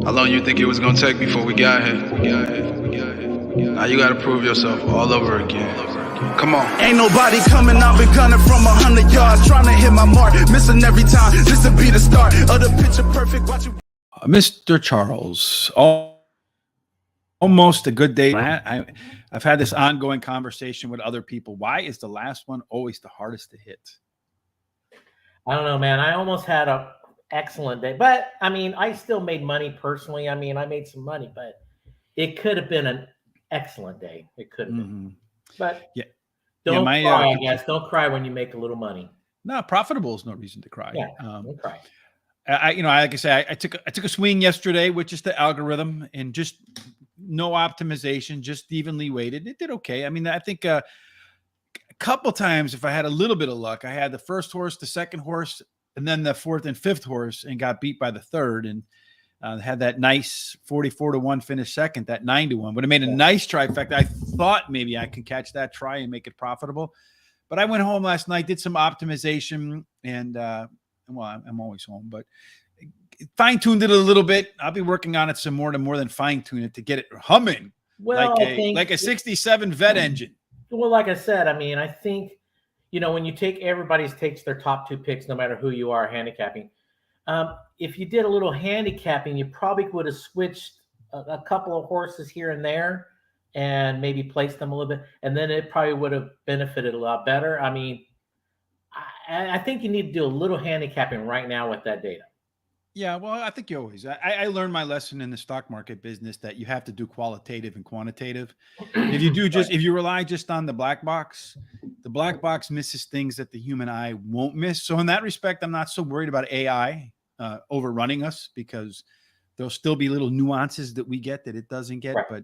How long you think it was gonna take before we got here? Now you gotta prove yourself all over again. Come on. Ain't nobody coming, I've been gunning from 100 yards, trying to hit my mark, missing every time. This will be the start of the picture perfect. Watch you. Mr. Charles, almost a good day. I've had this ongoing conversation with other people. Why is the last one always the hardest to hit? I don't know, man. I almost had a excellent day, but I mean, I still made money personally. I mean, I made some money, but it could have been an excellent day. It could have been, but don't cry. I guess don't cry when you make a little money. No, profitable is no reason to cry. Yeah, don't cry. Like I say, I took a swing yesterday with just the algorithm and just no optimization, just evenly weighted. It did okay. I mean, I think a couple times, if I had a little bit of luck, I had the first horse, the second horse, and then the fourth and fifth horse, and got beat by the third, and had that nice 44-1 finish second, that 9-1. Would have made a nice trifecta. I thought maybe I could catch that try and make it profitable, but I went home last night, did some optimization, and well, I'm always home, but fine-tuned it a little bit. I'll be working on it some more than fine-tune it to get it humming, well, like a 67 vet engine. Well, like I said, I mean, I think, when you take everybody's takes their top two picks, no matter who you are handicapping, if you did a little handicapping, you probably would have switched a couple of horses here and there and maybe placed them a little bit, and then it probably would have benefited a lot better. I mean, I think you need to do a little handicapping right now with that data. Yeah, well, I think you always. I learned my lesson in the stock market business that you have to do qualitative and quantitative. If you do if you rely just on the black box misses things that the human eye won't miss. So in that respect, I'm not so worried about AI overrunning us, because there'll still be little nuances that we get that it doesn't get. Right. But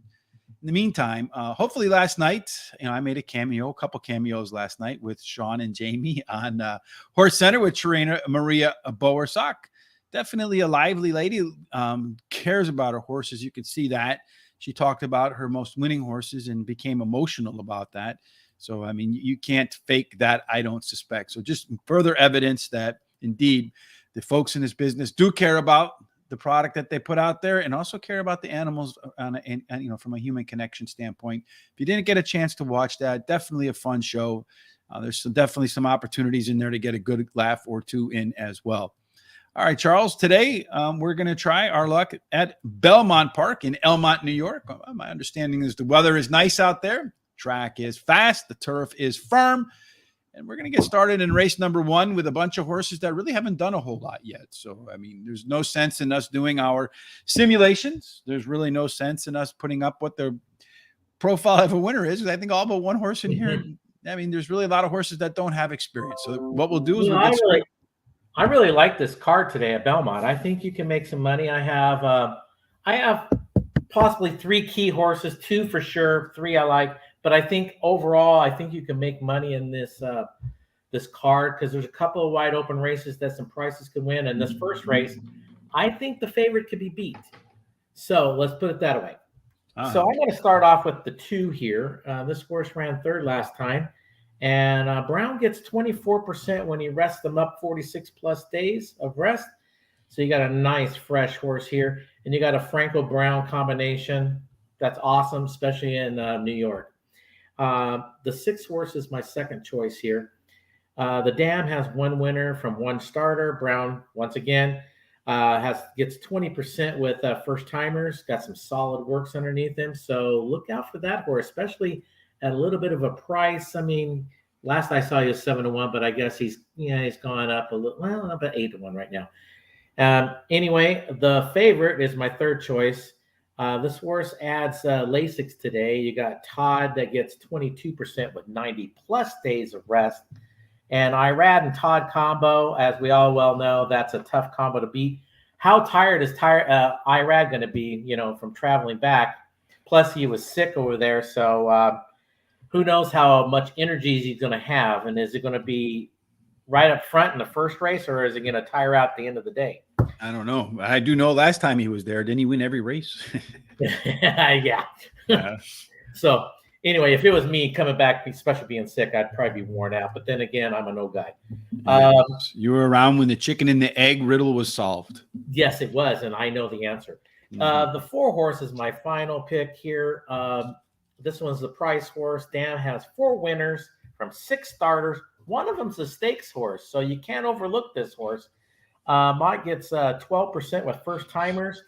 in the meantime, hopefully last night, I made a couple cameos last night with Sean and Jamie on Horse Center with trainer Maria Bowersock. Definitely a lively lady, cares about her horses. You could see that. She talked about her most winning horses and became emotional about that. So, I mean, you can't fake that, I don't suspect. So just further evidence that indeed the folks in this business do care about the product that they put out there, and also care about the animals from a human connection standpoint. If you didn't get a chance to watch that, definitely a fun show. There's definitely some opportunities in there to get a good laugh or two in as well. All right, Charles, today we're going to try our luck at Belmont Park in Elmont, New York. My understanding is the weather is nice out there. Track is fast. The turf is firm. And we're going to get started in race number 1 with a bunch of horses that really haven't done a whole lot yet. So, I mean, there's no sense in us doing our simulations. There's really no sense in us putting up what the profile of a winner is. I think all but one horse in here, I mean, there's really a lot of horses that don't have experience. So what we'll do is I really like this card today at Belmont. I think you can make some money. I have possibly 3 key horses, 2 for sure, 3 I like. But I think overall, I think you can make money in this this card, because there's a couple of wide open races that some prices could win. And this first race, I think the favorite could be beat. So let's put it that way. So I'm going to start off with the 2 here. This horse ran 3rd last time. And Brown gets 24% when he rests them up 46 plus days of rest. So you got a nice fresh horse here. And you got a Franco Brown combination. That's awesome, especially in New York. The 6 horse is my second choice here. The Dam has 1 winner from 1 starter. Brown, once again, gets 20% with first timers. Got some solid works underneath him. So look out for that horse, especially at a little bit of a price. I mean, last I saw he was 7-1, but I guess he's gone up a little. Well, about 8-1 right now. Anyway, the favorite is my 3rd choice. This horse adds Lasix today. You got Todd that gets 22% with 90 plus days of rest. And Irad and Todd combo, as we all well know, that's a tough combo to beat. How tired is Irad going to be, from traveling back? Plus, he was sick over there. So who knows how much energy he's going to have. And is it going to be right up front in the first race, or is it going to tire out at the end of the day? I don't know. I do know last time he was there, didn't he win every race? Yeah. So anyway, if it was me coming back, especially being sick, I'd probably be worn out. But then again, I'm a no guy. You were around when the chicken and the egg riddle was solved. Yes, it was. And I know the answer. The 4 horse is my final pick here. This one's the price horse. Dan has 4 winners from 6 starters. One of them's a stakes horse, so you can't overlook this horse. Mott gets 12% with first timers.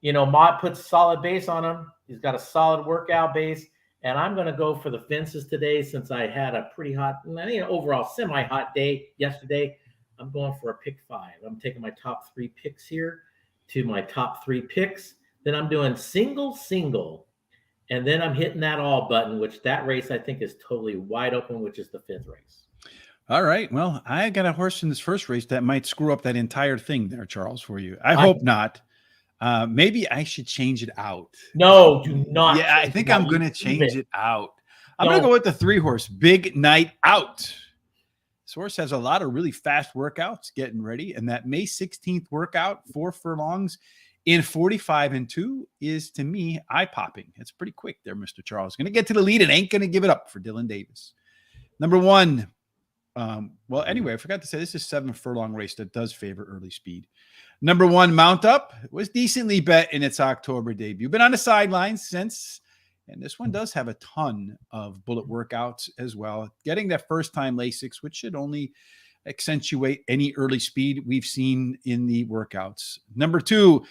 Mott puts solid base on him. He's got a solid workout base. And I'm going to go for the fences today since I had a pretty hot, overall semi-hot day yesterday. I'm going for a pick 5. I'm taking my top 3 picks here to my top 3 picks. Then I'm doing single. And then I'm hitting that all button, which that race I think is totally wide open, which is the 5th race. All right. Well, I got a horse in this first race that might screw up that entire thing there, Charles, for you. I hope not. Maybe I should change it out. No, do not. Yeah, I think I'm going to change it out. I'm going to go with the 3 horse, Big Night Out. This horse has a lot of really fast workouts getting ready. And that May 16th workout, 4 furlongs in 45 and 2 is, to me, eye-popping. It's pretty quick there, Mr. Charles. Going to get to the lead and ain't going to give it up for Dylan Davis. Number 1. Well, anyway, I forgot to say this is 7 furlong race that does favor early speed. Number 1, Mount Up, was decently bet in its October debut. Been on the sidelines since, and this one does have a ton of bullet workouts as well. Getting that first-time Lasix, which should only accentuate any early speed we've seen in the workouts. Number 2,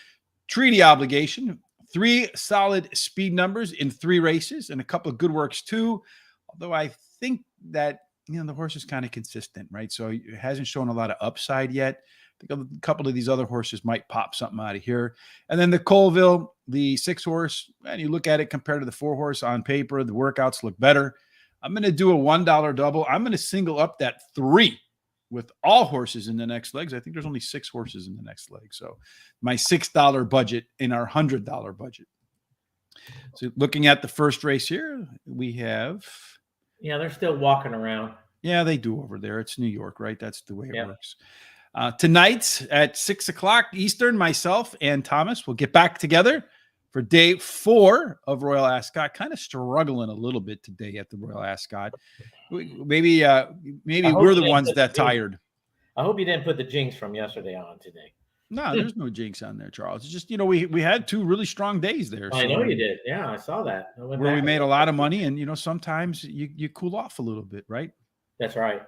Treaty Obligation. 3 solid speed numbers in 3 races and a couple of good works too. Although I think that, the horse is kind of consistent, right? So it hasn't shown a lot of upside yet. I think a couple of these other horses might pop something out of here. And then the Colville, the 6 horse, and you look at it compared to the 4 horse on paper, the workouts look better. I'm going to do a $1 double. I'm going to single up that 3 with all horses in the next legs. I think there's only 6 horses in the next leg. So my $6 budget in our $100 budget. So looking at the first race here, we have... Yeah, they're still walking around. Yeah, they do over there. It's New York, right? That's the way it works. Tonight at 6 o'clock Eastern, myself and Thomas will get back together for day 4 of Royal Ascot. Kind of struggling a little bit today at the Royal Ascot. Maybe we're the ones that tired. I hope you didn't put the jinx from yesterday on today. No, there's no jinx on there, Charles. It's just, we had 2 really strong days there. I know you did. Yeah, I saw that. Where we made a lot of money, and, sometimes you cool off a little bit, right? That's right.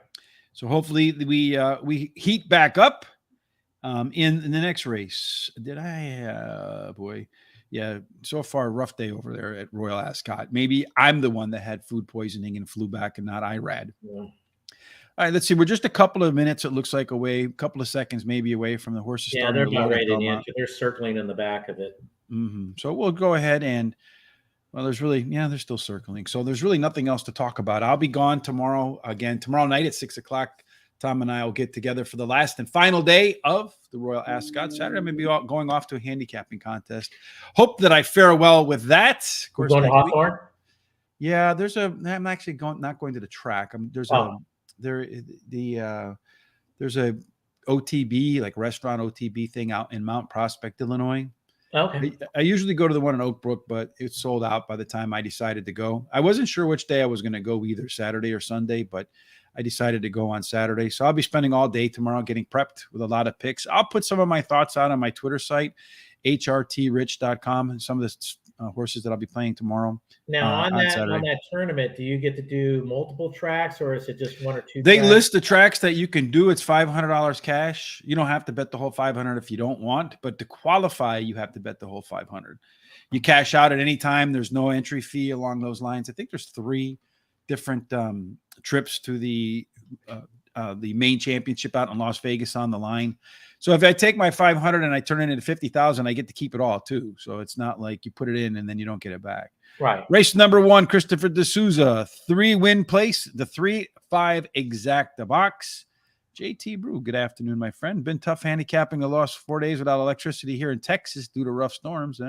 So hopefully we heat back up in the next race. Did I? Boy, yeah. So far, rough day over there at Royal Ascot. Maybe I'm the one that had food poisoning and flew back, and not IRAD. Yeah. All right, let's see. We're just a couple of minutes, it looks like, away, a couple of seconds maybe away from the horses. Yeah, they're about ready to they're circling in the back of it. Mm-hmm. So we'll go ahead and, they're still circling. So there's really nothing else to talk about. I'll be gone tomorrow. Again, tomorrow night at 6 o'clock, Tom and I will get together for the last and final day of the Royal Ascot. Saturday, I'm going to be going off to a handicapping contest. Hope that I fare well with that. Of course, going to Hawthorne? Yeah, I'm actually not going to the track. There's a OTB, like restaurant OTB thing out in Mount Prospect, Illinois. Okay. I usually go to the one in Oak Brook, but it's sold out by the time I decided to go. I wasn't sure which day I was going to go, either Saturday or Sunday, but I decided to go on Saturday. So I'll be spending all day tomorrow getting prepped with a lot of picks. I'll put some of my thoughts out on my Twitter site, hrtrich.com, and some of the horses that I'll be playing tomorrow. Now on that tournament, do you get to do multiple tracks, or is it just 1 or 2? They list the tracks that you can do. It's $500 cash. You don't have to bet the whole $500 if you don't want, but to qualify, you have to bet the whole $500. You cash out at any time. There's no entry fee along those lines. I think there's 3 different trips to the main championship out in Las Vegas on the line. So if I take my 500 and I turn it into 50,000, I get to keep it all too. So it's not like you put it in and then you don't get it back. Right. Race number 1, Christopher D'Souza, 3-win place, the 3-5 exacta box. JT Brew, good afternoon, my friend. Been tough handicapping the last 4 days without electricity here in Texas due to rough storms.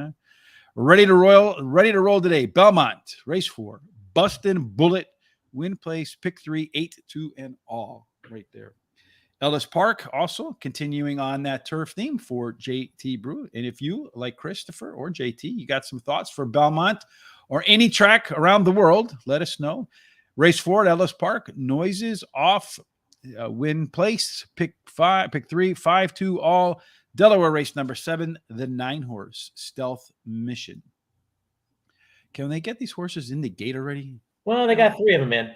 Ready to roll today. Belmont, race 4, Bustin' Bullet, win place, pick 3, 8-2 and all right there. Ellis Park also continuing on that turf theme for JT Brew. And if you, like Christopher or JT, you got some thoughts for Belmont or any track around the world, let us know. Race 4 at Ellis Park, noises off, win place, pick 3, 5-2 all. Delaware race number 7, the 9-horse Stealth Mission. Can they get these horses in the gate already? Well, they got 3 of them in.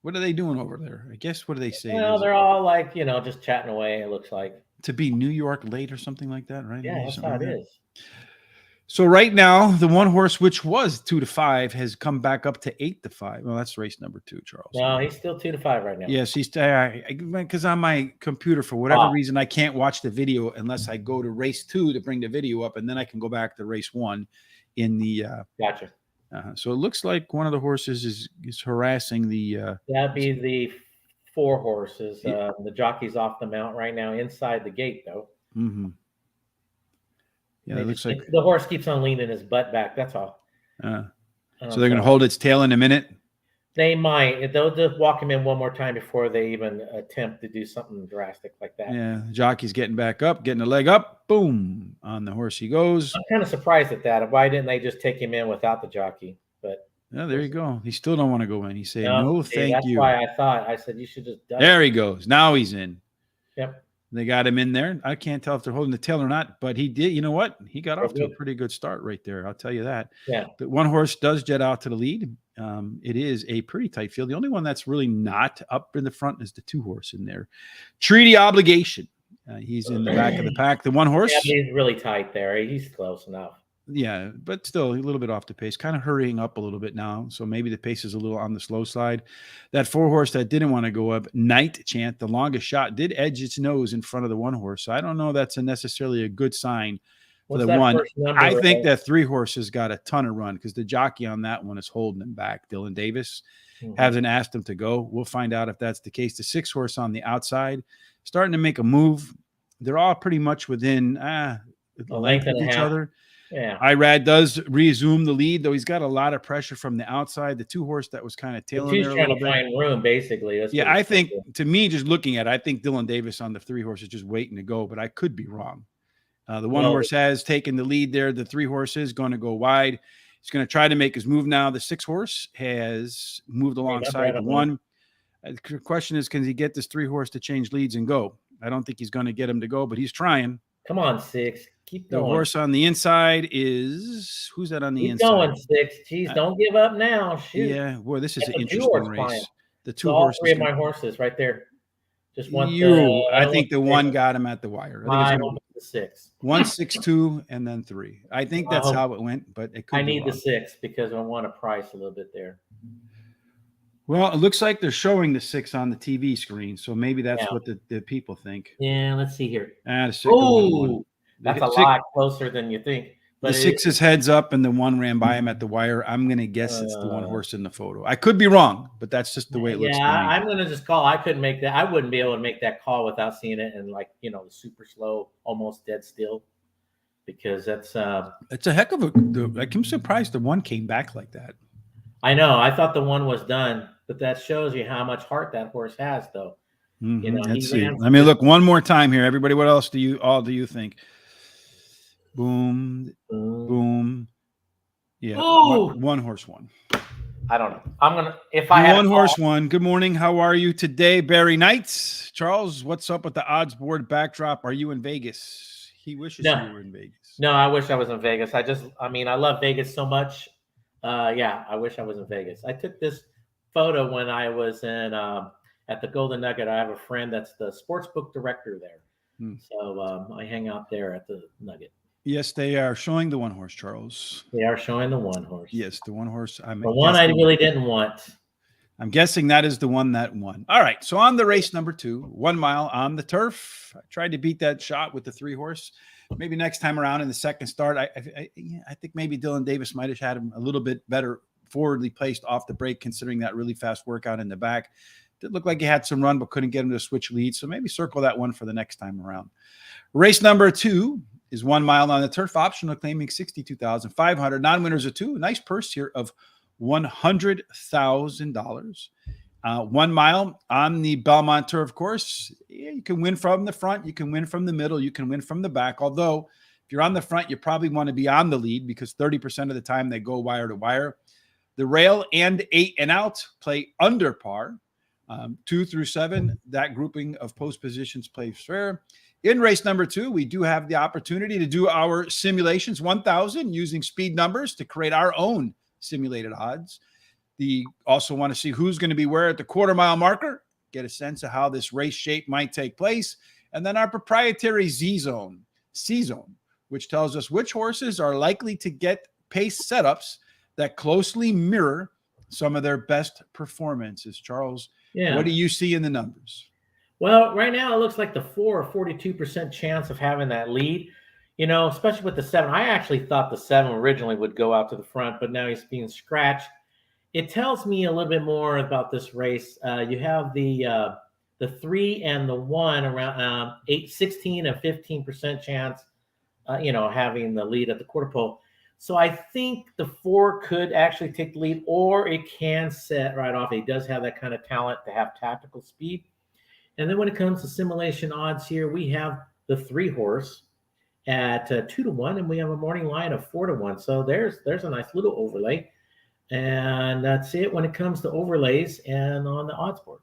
What are they doing over there? I guess, what do they say? Well, they're all like, just chatting away, it looks like. To be New York late or something like that, right? Yeah, that's how it is. So right now, the 1-horse, which was 2-5, has come back up to 8-5. Well, that's race number 2, Charles. No, he's still 2-5 right now. Yes, he's because on my computer, for whatever reason, I can't watch the video unless I go to race 2 to bring the video up, and then I can go back to race 1 in the. Gotcha. So it looks like one of the horses is harassing the. That'd be the 4 horses. The jockey's off the mount right now, inside the gate, though. Mm-hmm. Yeah, it looks like the horse keeps on leaning his butt back. That's all. So they're going to hold its tail in a minute. They might. They'll just walk him in one more time before they even attempt to do something drastic like that. Yeah, the jockey's getting back up, getting a leg up. Boom, on the horse he goes. I'm kind of surprised at that. Why didn't they just take him in without the jockey? But yeah, there you go. He still don't want to go in. He's saying no, thank you. That's why I said you should just. There he goes. Now he's in. Yep. They got him in there. I can't tell if they're holding the tail or not, but he did. You know what? He got off to a pretty good start right there. I'll tell you that. Yeah. The 1-horse does jet out to the lead. It is a pretty tight field. The only one that's really not up in the front is the 2-horse in there. Treaty Obligation. He's in the back of the pack. The 1-horse. Yeah, he's really tight there. He's close enough. Yeah, but still a little bit off the pace, kind of hurrying up a little bit now. So maybe the pace is a little on the slow side. That 4-horse that didn't want to go up, Night Chant, the longest shot, did edge its nose in front of the 1-horse. So I don't know that's necessarily a good sign for the 1. I think that 3-horse has got a ton of run because the jockey on that one is holding him back. Dylan Davis hasn't asked him to go. We'll find out if that's the case. The 6-horse on the outside starting to make a move. They're all pretty much within the length of each other. Yeah, Irad does resume the lead, though he's got a lot of pressure from the outside. The 2-horse that was kind of tailing there a little bit. Trying to find room, basically. Yeah, I think, to me, just looking at it, I think Dylan Davis on the 3-horse is just waiting to go, but I could be wrong. The 1-horse has taken the lead there. The 3-horse is going to go wide. He's going to try to make his move now. The 6-horse has moved alongside the 1. The question is, can he get this 3-horse to change leads and go? I don't think he's going to get him to go, but he's trying. Come on, 6. Keep going. The horse on the inside is who's that on the inside? Going 6. Jeez, don't give up now. Shoot. Yeah, boy, this is an interesting race. The 2 horses. All 3 of my horses right there. Just one. I think the 1 got him at the wire. I think it's the 6. 1, 6, 2, and then 3. I think that's how it went, but it could. I need the 6 because I want a price a little bit there. Well, it looks like they're showing the 6 on the TV screen, so maybe that's what the people think. Yeah, let's see here. Oh, that's a lot closer than you think. But the 6 is heads up, and the 1 ran by him at the wire. I'm going to guess it's the 1-horse in the photo. I could be wrong, but that's just the way it looks. Yeah, I'm going to just call. I couldn't make that. I wouldn't be able to make that call without seeing it and super slow, almost dead still, because it's a heck of a. I'm surprised the 1 came back like that. I know. I thought the 1 was done, but that shows you how much heart that horse has, though. Let's see. Let me look one more time here, everybody. What else do you think? Boom, boom. Yeah, 1-horse 1. I don't know. I'm gonna if I had 1-horse 1. Good morning. How are you today, Barry Knights? Charles, what's up with the odds board backdrop? Are you in Vegas? He wishes you were in Vegas. No, I wish I was in Vegas. I love Vegas so much. I wish I was in Vegas. I took this photo when I was in at the Golden Nugget. I have a friend that's the sports book director there. So I hang out there at the Nugget. Yes, they are showing the 1-horse, Charles. They are showing the 1-horse. Yes, the 1-horse. The one I really didn't want. I'm guessing that is the one that won. All right, so on the race number 2, 1 mile on the turf. I tried to beat that shot with the 3-horse. Maybe next time around in the second start, I think maybe Dylan Davis might have had him a little bit better forwardly placed off the break, considering that really fast workout in the back. It looked like he had some run, but couldn't get him to switch leads. So maybe circle that one for the next time around. Race number 2 is 1 mile on the turf, optional claiming $62,500. Non-winners of 2. Nice purse here of $100,000. 1 mile on the Belmont turf course. Yeah, you can win from the front. You can win from the middle. You can win from the back. Although if you're on the front, you probably want to be on the lead because 30% of the time they go wire to wire. The rail and 8 and out play under par. 2 through 7, that grouping of post positions plays fair. In race number 2, we do have the opportunity to do our simulations 1,000 using speed numbers to create our own simulated odds. We also want to see who's going to be where at the quarter-mile marker, get a sense of how this race shape might take place, and then our proprietary C-zone, which tells us which horses are likely to get pace setups that closely mirror some of their best performances. Charles, what do you see in the numbers? Well, right now it looks like the 4 or 42% chance of having that lead, especially with the 7. I actually thought the 7 originally would go out to the front, but now he's being scratched. It tells me a little bit more about this race. You have the 3 and the 1 around 16 and 15% chance, having the lead at the quarter pole. So I think the 4 could actually take the lead, or it can set right off. He does have that kind of talent to have tactical speed. And then when it comes to simulation odds here, we have the 3 horse at 2-1, and we have a morning line of 4-1. So there's a nice little overlay. And that's it when it comes to overlays and on the odds board.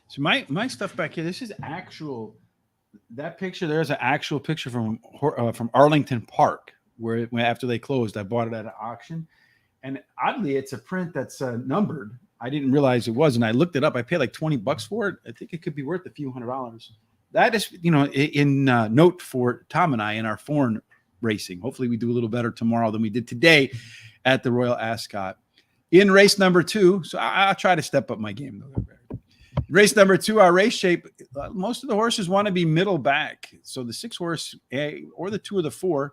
So my stuff back here, this is actual. That picture there is an actual picture from Arlington Park, where after they closed, I bought it at an auction. And oddly, it's a print that's numbered. I didn't realize it was, and I looked it up. I paid like $20 for it. I think it could be worth a few $100s. That is, in note for Tom and I in our foreign racing. Hopefully, we do a little better tomorrow than we did today at the Royal Ascot. In race number 2, so I'll try to step up my game, though. Race number 2, our race shape, most of the horses want to be middle back. So the 6 horse or the 2 of the 4,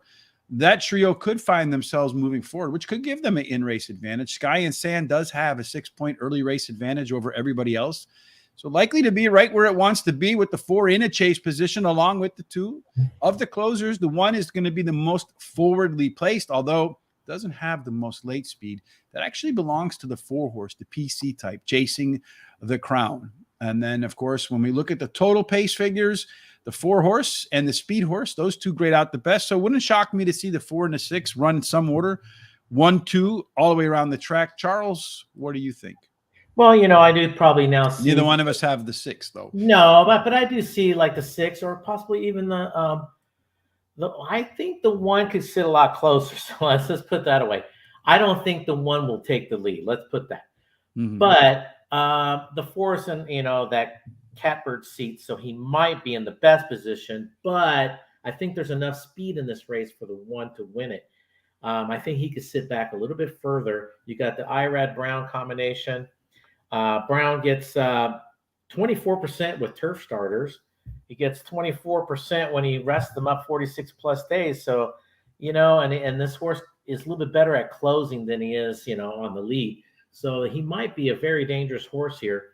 that trio could find themselves moving forward, which could give them an in-race advantage. Sky and Sand does have a 6-point early race advantage over everybody else. So likely to be right where it wants to be with the 4 in a chase position along with the 2. Of the closers, the 1 is going to be the most forwardly placed, although doesn't have the most late speed. That actually belongs to the 4 horse, the PC type, chasing the crown. And then, of course, when we look at the total pace figures, the 4 horse and the speed horse, those 2 grade out the best. So it wouldn't shock me to see the 4 and the 6 run in some order, 1, 2, all the way around the track. Charles, what do you think? Well, I do probably now see. Neither one of us have the 6, though. No, but I do see like the 6 or possibly even the I think the 1 could sit a lot closer. So let's just put that away. I don't think the 1 will take the lead. Let's put that. Mm-hmm. But the 4's in, that catbird seat, so he might be in the best position. But I think there's enough speed in this race for the 1 to win it. I think he could sit back a little bit further. You got the Irad Brown combination. Brown gets 24% with turf starters. He gets 24% when he rests them up 46 plus days. So, and this horse is a little bit better at closing than he is, on the lead. So he might be a very dangerous horse here.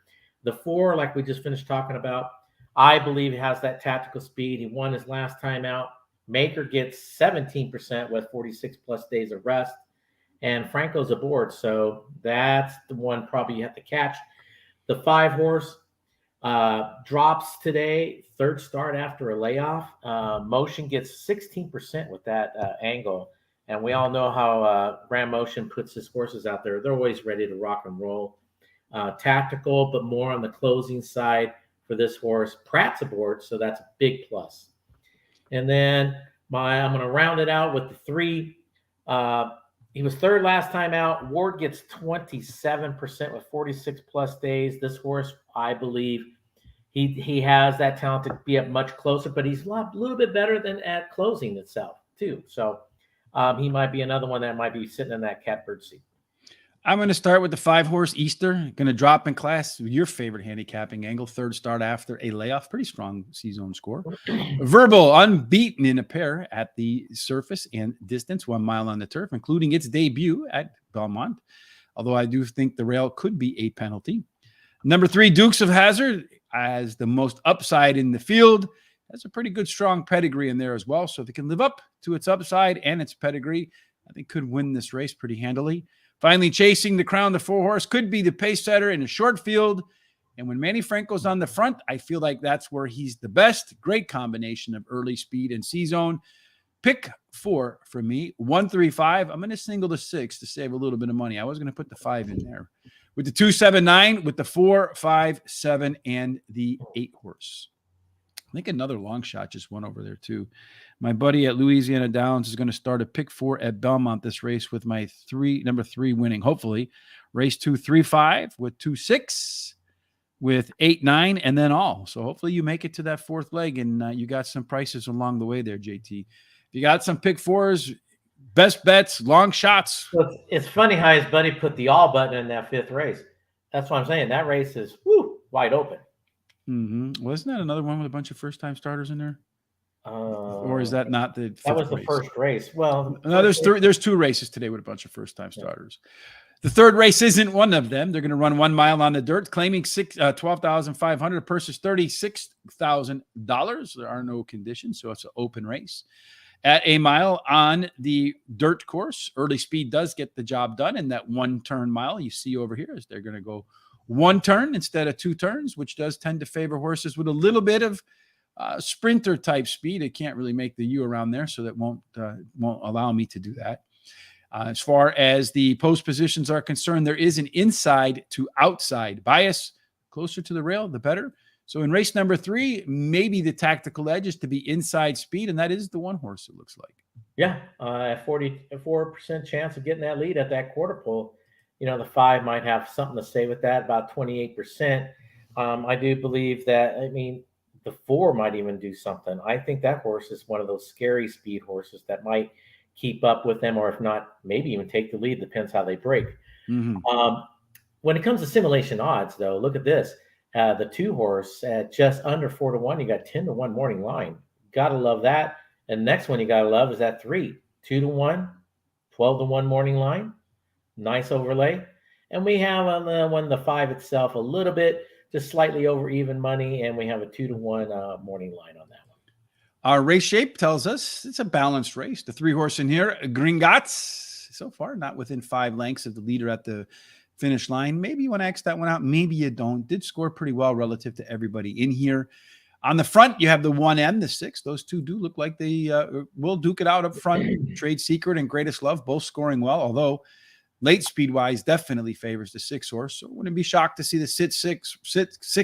The 4, like we just finished talking about, I believe he has that tactical speed. He won his last time out. Maker gets 17% with 46 plus days of rest. And Franco's aboard. So that's the one probably you have to catch. The 5 horse drops today, 3rd start after a layoff. Motion gets 16% with that angle. And we all know how Grand Motion puts his horses out there. They're always ready to rock and roll. Tactical, but more on the closing side for this horse. Pratt's aboard, so that's a big plus. And then I'm going to round it out with the 3. He was 3rd last time out. Ward gets 27% with 46 plus days. This horse, I believe, he has that talent to be up much closer, but he's a little bit better than at closing itself too. So he might be another one that might be sitting in that catbird seat. I'm going to start with the 5 horse Easter. Going to drop in class your favorite handicapping angle. 3rd start after a layoff. Pretty strong C-zone score. Verbal unbeaten in a pair at the surface and distance, 1 mile on the turf, including its debut at Belmont. Although I do think the rail could be a penalty. Number 3, Dukes of Hazzard, as the most upside in the field. Has a pretty good, strong pedigree in there as well. So if it can live up to its upside and its pedigree, I think could win this race pretty handily. Finally, Chasing the Crown, the 4 horse, could be the pace setter in a short field. And when Manny Franco's on the front, I feel like that's where he's the best. Great combination of early speed and C-zone. Pick 4 for me, 1, 3, 5. I'm going to single the 6 to save a little bit of money. I was going to put the 5 in there. With the 2, 7, 9, with the 4, 5, 7, and the 8 horse. think another long shot just went over there too. My buddy at Louisiana Downs is going to start a pick 4 at Belmont this race with my number 3 winning. Hopefully, race 2, 3-5 with 2-6 with 8-9 and then all. So hopefully you make it to that 4th leg and you got some prices along the way there, JT. If you got some pick 4s, best bets, long shots. So it's funny how his buddy put the all button in that 5th race. That's what I'm saying. That race is wide open. Wasn't that another one with a bunch of first-time starters in there? Or is that not the 5th that was the race? first race? Well, no, there's 2 races today with a bunch of first-time starters. The 3rd race isn't one of them. They're going to run 1 mile on the dirt, claiming $12,500. Purse is $36,000. There are no conditions, so it's an open race. At a mile on the dirt course, early speed does get the job done. And that 1-turn mile you see over here is they're going to go 1 turn instead of 2 turns, which does tend to favor horses with a little bit of sprinter type speed. It can't really make the U around there, so that won't allow me to do that. As far as the post positions are concerned, there is an inside to outside bias. Closer to the rail, the better. So in race number 3, maybe the tactical edge is to be inside speed, and that is the 1 horse, it looks like. Yeah, a 44% chance of getting that lead at that quarter pole. You know, the 5 might have something to say with that, about 28%. I do believe that, the 4 might even do something. I think that horse is one of those scary speed horses that might keep up with them, or if not, maybe even take the lead. Depends how they break. When it comes to simulation odds, though, look at this. The 2 horse at just under 4-1, you got 10-1 morning line. Gotta love that. And the next one you gotta love is that 3, 2-1, 12-1 morning line. Nice overlay. And we have on the 5 itself a little bit, just slightly over even money, and we have a 2-1 morning line on that one. Our race shape tells us it's a balanced race. The 3 horse in here, Gringotts, so far not within 5 lengths of the leader at the finish line. Maybe you want to X that one out. Maybe you don't. Did score pretty well relative to everybody in here. On the front, you have the 1 and the 6. Those 2 do look like they will duke it out up front. Trade Secret and Greatest Love both scoring well, although late speed-wise definitely favors the 6 horse. So wouldn't be shocked to see the 6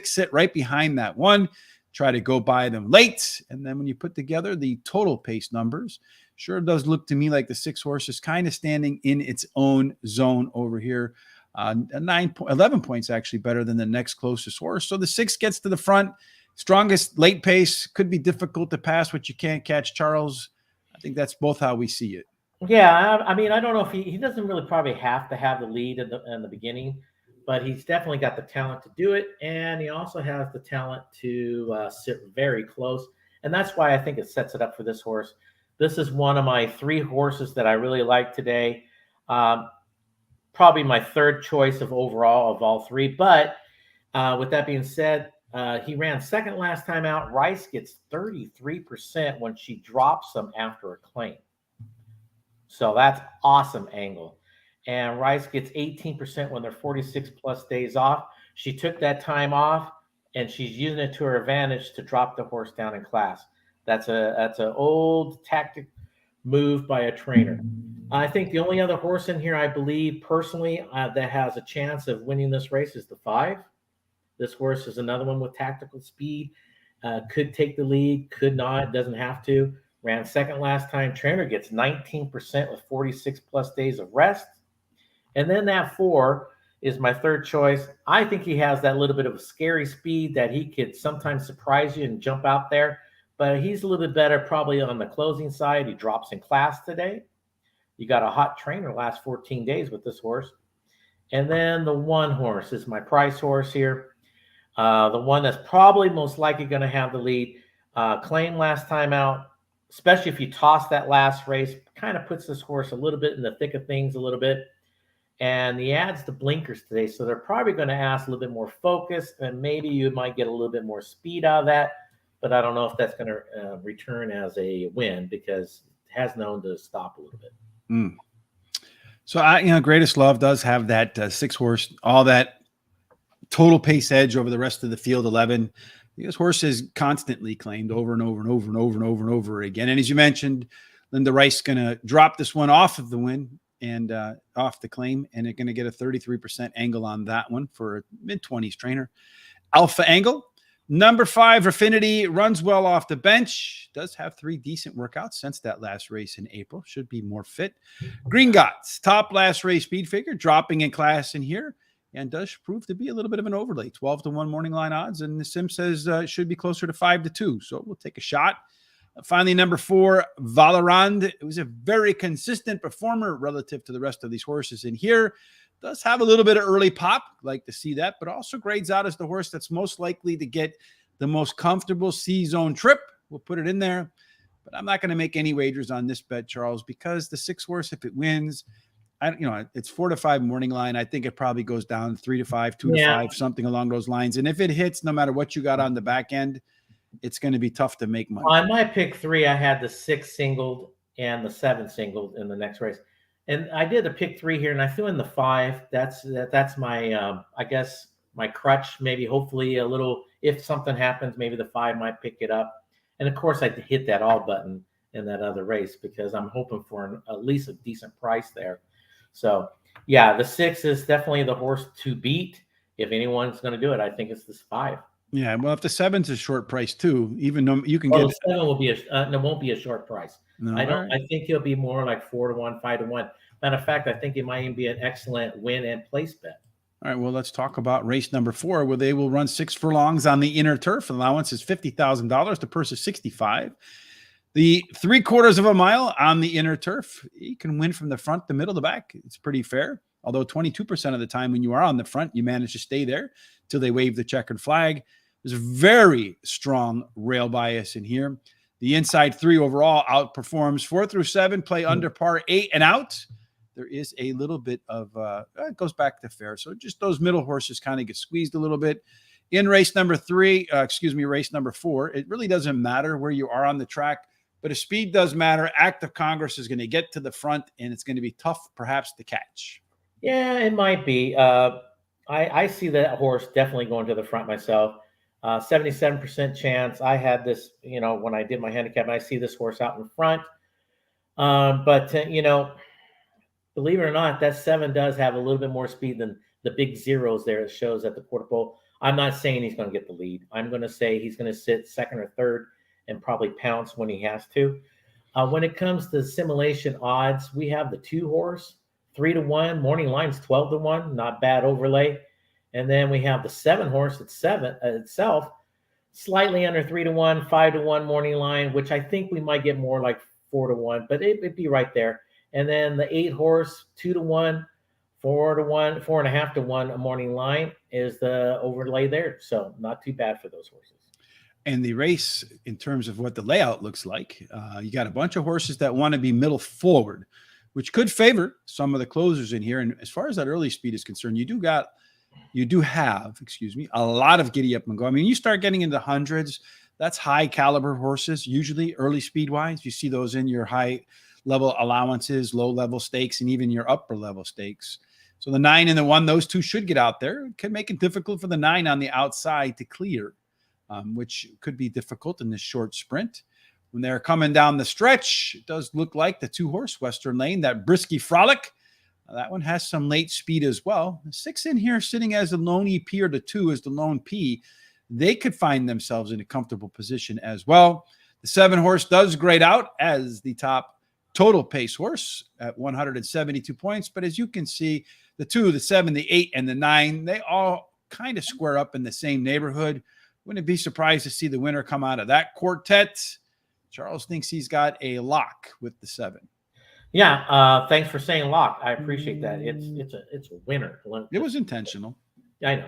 sit right behind that 1. Try to go by them late. And then when you put together the total pace numbers, sure does look to me like the 6 horse is kind of standing in its own zone over here. 11 points actually better than the next closest horse. So the 6 gets to the front. Strongest late pace, could be difficult to pass, what you can't catch. Charles, I think that's both how we see it. Yeah, I don't know if he doesn't really probably have to have the lead in the beginning, but he's definitely got the talent to do it, and he also has the talent to sit very close, and that's why I think it sets it up for this horse. This is one of my 3 horses that I really like today. Probably my 3rd choice of overall of all 3, but with that being said, he ran 2nd last time out. Rice gets 33% when she drops him after a claim. So that's awesome angle. And Rice gets 18% when they're 46 plus days off. She took that time off and she's using it to her advantage to drop the horse down in class. That's an old tactic move by a trainer. I think the only other horse in here, I believe personally, that has a chance of winning this race is the 5. This horse is another one with tactical speed. Could take the lead, could not, doesn't have to. Ran 2nd last time. Trainer gets 19% with 46 plus days of rest. And then that 4 is my 3rd choice. I think he has that little bit of a scary speed that he could sometimes surprise you and jump out there. But he's a little bit better probably on the closing side. He drops in class today. You got a hot trainer last 14 days with this horse. And then the 1 horse is my price horse here. The one that's probably most likely going to have the lead. Claim last time out, especially if you toss that last race, kind of puts this horse a little bit in the thick of things a little bit. And he adds the blinkers today, so they're probably going to ask a little bit more focus, and maybe you might get a little bit more speed out of that. But I don't know if that's going to return as a win because it has known to stop a little bit. So, Greatest Love does have that 6 horse, all that total pace edge over the rest of the field 11. This horse is constantly claimed over and over and over and over and over and over again. And as you mentioned, Linda Rice going to drop this one off of the win and off the claim, and they're going to get a 33% angle on that one for a mid-20s trainer. Alpha Angle, Number 5, Raffinity, runs well off the bench. Does have 3 decent workouts since that last race in April. Should be more fit. Green Gots, top last race speed figure, dropping in class in here, and does prove to be a little bit of an overlay. 12-1 morning line odds, and the sim says it should be closer to 5-2. So we'll take a shot. Finally, number 4, Valerand. It was a very consistent performer relative to the rest of these horses in here. Does have a little bit of early pop, like to see that, but also grades out as the horse that's most likely to get the most comfortable C-zone trip. We'll put it in there, but I'm not going to make any wagers on this bet, Charles, because the 6 horse, if it wins, it's 4-5 morning line. I think it probably goes down 3-5, 2-5, something along those lines. And if it hits, no matter what you got on the back end, it's going to be tough to make money. On my pick 3, I had the 6 singled and the 7 singled in the next race. And I did a pick 3 here, and I threw in the 5. That's my, I guess, my crutch. Maybe, hopefully, a little. If something happens, maybe the 5 might pick it up. And of course, I hit that all button in that other race because I'm hoping for at least a decent price there. So, yeah, the 6 is definitely the horse to beat. If anyone's going to do it, I think it's this 5. Yeah, well, if the 7's a short price too, even though you can get the 7 will be it won't be a short price. No, I think he'll be more like 4-1, 5-1. Matter of fact, I think it might even be an excellent win and place bet. All right, well, let's talk about race number 4, where they will run 6 furlongs on the inner turf. Allowance is $50,000. The purse is $65,000. The 3/4 of a mile on the inner turf. You can win from the front, the middle, the back. It's pretty fair. Although 22% of the time when you are on the front, you manage to stay there till they wave the checkered flag. There's a very strong rail bias in here. The inside 3 overall outperforms. 4 through 7 play under par, 8 and out. There is a little bit of, it goes back to fair. So just those middle horses kind of get squeezed a little bit. In race number 4, it really doesn't matter where you are on the track, but a speed does matter. Act of Congress is going to get to the front, and it's going to be tough perhaps to catch. Yeah, it might be. I see that horse definitely going to the front myself. 77% chance. I had this, when I did my handicap, and I see this horse out in front. But believe it or not, that 7 does have a little bit more speed than the big zeros there. It shows at the quarter pole. I'm not saying he's going to get the lead. I'm going to say he's going to sit 2nd or 3rd and probably pounce when he has to. When it comes to simulation odds, we have the 2 horse, 3-1. Morning line's 12-1. Not bad overlay. And then we have the 7 horse at 7 itself, slightly under 3-1, 5-1 morning line, which I think we might get more like 4-1, but it'd be right there. And then the 8 horse, 2-1, 4-1, 4.5-1 morning line is the overlay there. So not too bad for those horses. And the race, in terms of what the layout looks like, you got a bunch of horses that want to be middle forward, which could favor some of the closers in here. And as far as that early speed is concerned, you do have a lot of giddy up and go. I mean, you start getting into hundreds, that's high caliber horses, usually early speed wise. You see those in your high level allowances, low level stakes, and even your upper level stakes. So the 9 and the 1, those 2 should get out there. It can make it difficult for the 9 on the outside to clear, which could be difficult in this short sprint. When they're coming down the stretch, it does look like the 2 horse Western Lane, that Brisky Frolic. That one has some late speed as well. The 6 in here sitting as the lone EP, or the 2 as the lone P. They could find themselves in a comfortable position as well. The 7 horse does grade out as the top total pace horse at 172 points. But as you can see, the 2, the 7, the 8, and the 9, they all kind of square up in the same neighborhood. Wouldn't be surprised to see the winner come out of that quartet. Charles thinks he's got a lock with the 7. Yeah, thanks for saying lock. I appreciate that. It's a winner. It was intentional. I know.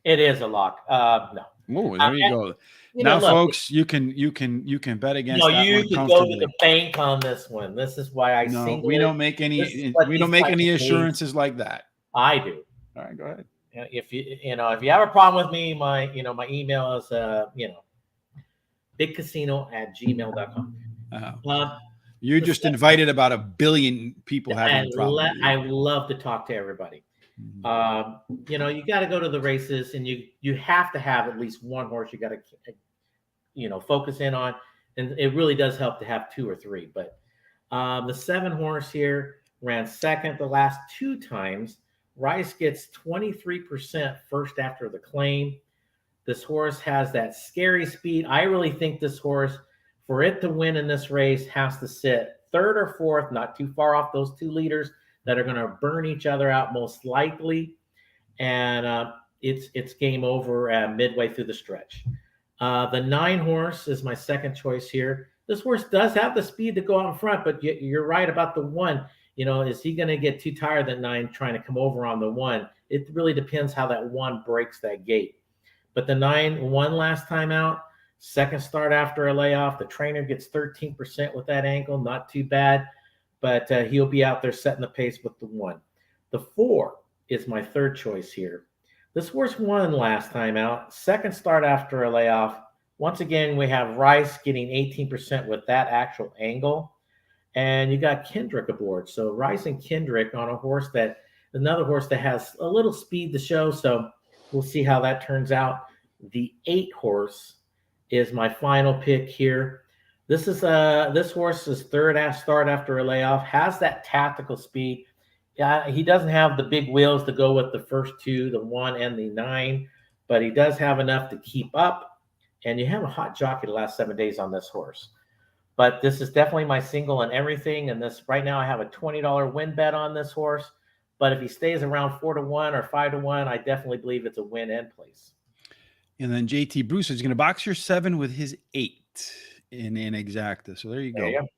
It is a lock. No. Oh, there you go. Now, look, folks, you can bet against that one you can go to the bank on this one. This is why I single we don't make any assurances like that. I do. All right, go ahead. If you have a problem with me, my email is bigcasino@gmail.com. You just invited about 1 billion people having a problem. I love to talk to everybody. You got to go to the races, and you have to have at least one horse you got to focus in on, and it really does help to have 2 or 3. But the 7 horse here ran 2nd the last 2 times. Rice gets 23% first after the claim. This horse has that scary speed. I really think this horse, for it to win in this race, has to sit third or fourth, not too far off those two leaders that are going to burn each other out most likely. And it's game over midway through the stretch. The 9 horse is my second choice here. This horse does have the speed to go out in front, but you're right about the 1. Is he going to get too tired at 9 trying to come over on the 1? It really depends how that 1 breaks that gate. But the 9 won last time out. Second start after a layoff. The trainer gets 13% with that ankle. Not too bad. But he'll be out there setting the pace with the 1. The 4 is my third choice here. This horse won last time out. Second start after a layoff. Once again, we have Rice getting 18% with that actual angle. And you got Kendrick aboard. So Rice and Kendrick on another horse that has a little speed to show. So we'll see how that turns out. The 8 horse is my final pick here. This horse's third start after a layoff, has that tactical speed. He doesn't have the big wheels to go with the first 2, the 1 and the 9, but he does have enough to keep up. And you have a hot jockey the last 7 days on this horse. But this is definitely my single and everything. And this right now I have a $20 win bet on this horse. But if he stays around 4-1 or 5-1, I definitely believe it's a win and place. And then JT Bruce is going to box your 7 with his 8 in exacta. So there you go.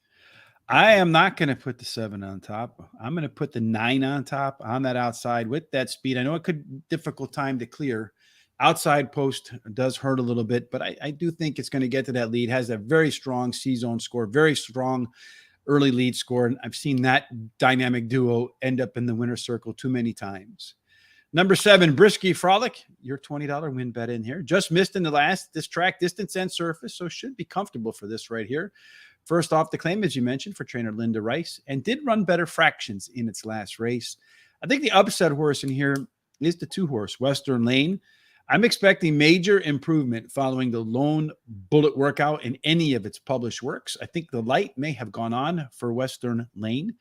I am not going to put the 7 on top. I'm going to put the 9 on top on that outside with that speed. I know it could be a difficult time to clear. Outside post does hurt a little bit, but I do think it's going to get to that lead. Has a very strong C-zone score, very strong early lead score. And I've seen that dynamic duo end up in the winner's circle too many times. Number 7, Brisky Frolic, your $20 win bet in here. Just missed in this track distance and surface, so should be comfortable for this right here. First off the claim, as you mentioned, for trainer Linda Rice, and did run better fractions in its last race. I think the upset horse in here is the 2 horse, Western Lane. I'm expecting major improvement following the lone bullet workout in any of its published works. I think the light may have gone on for Western Lane.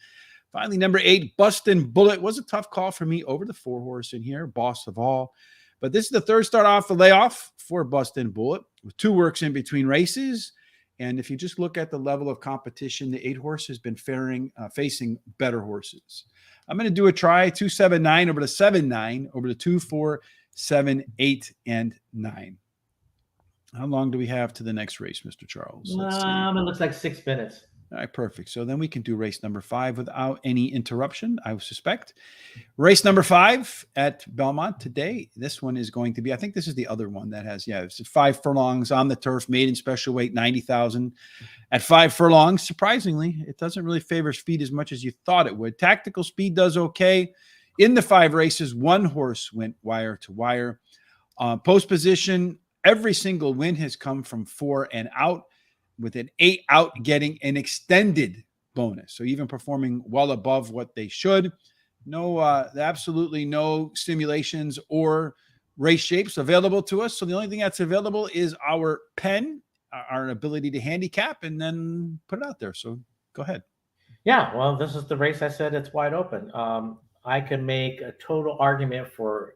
Finally, number 8, Bustin' Bullet was a tough call for me over the 4 horse in here, Boss of All. But this is the third start off the layoff for Bustin' Bullet with 2 works in between races. And if you just look at the level of competition, the 8 horse has been facing better horses. I'm going to do a try 2-7-9 over to 7-9 over to 2-4. 7, 8, and 9. How long do we have to the next race, Mr. Charles? It looks like 6 minutes. All right, perfect. So then we can do race number 5 without any interruption, I suspect. Race number 5 at Belmont today. This one is going to be, I think this is the other one that has, it's 5 furlongs on the turf, maiden special weight, 90,000 at 5 furlongs. Surprisingly, it doesn't really favor speed as much as you thought it would. Tactical speed does okay. In the 5 races, 1 horse went wire to wire. Post position, every single win has come from 4 and out, with an 8 out getting an extended bonus. So even performing well above what they should. Absolutely no simulations or race shapes available to us. So the only thing that's available is our pen, our ability to handicap, and then put it out there. So go ahead. Yeah, well, this is the race I said it's wide open. I can make a total argument for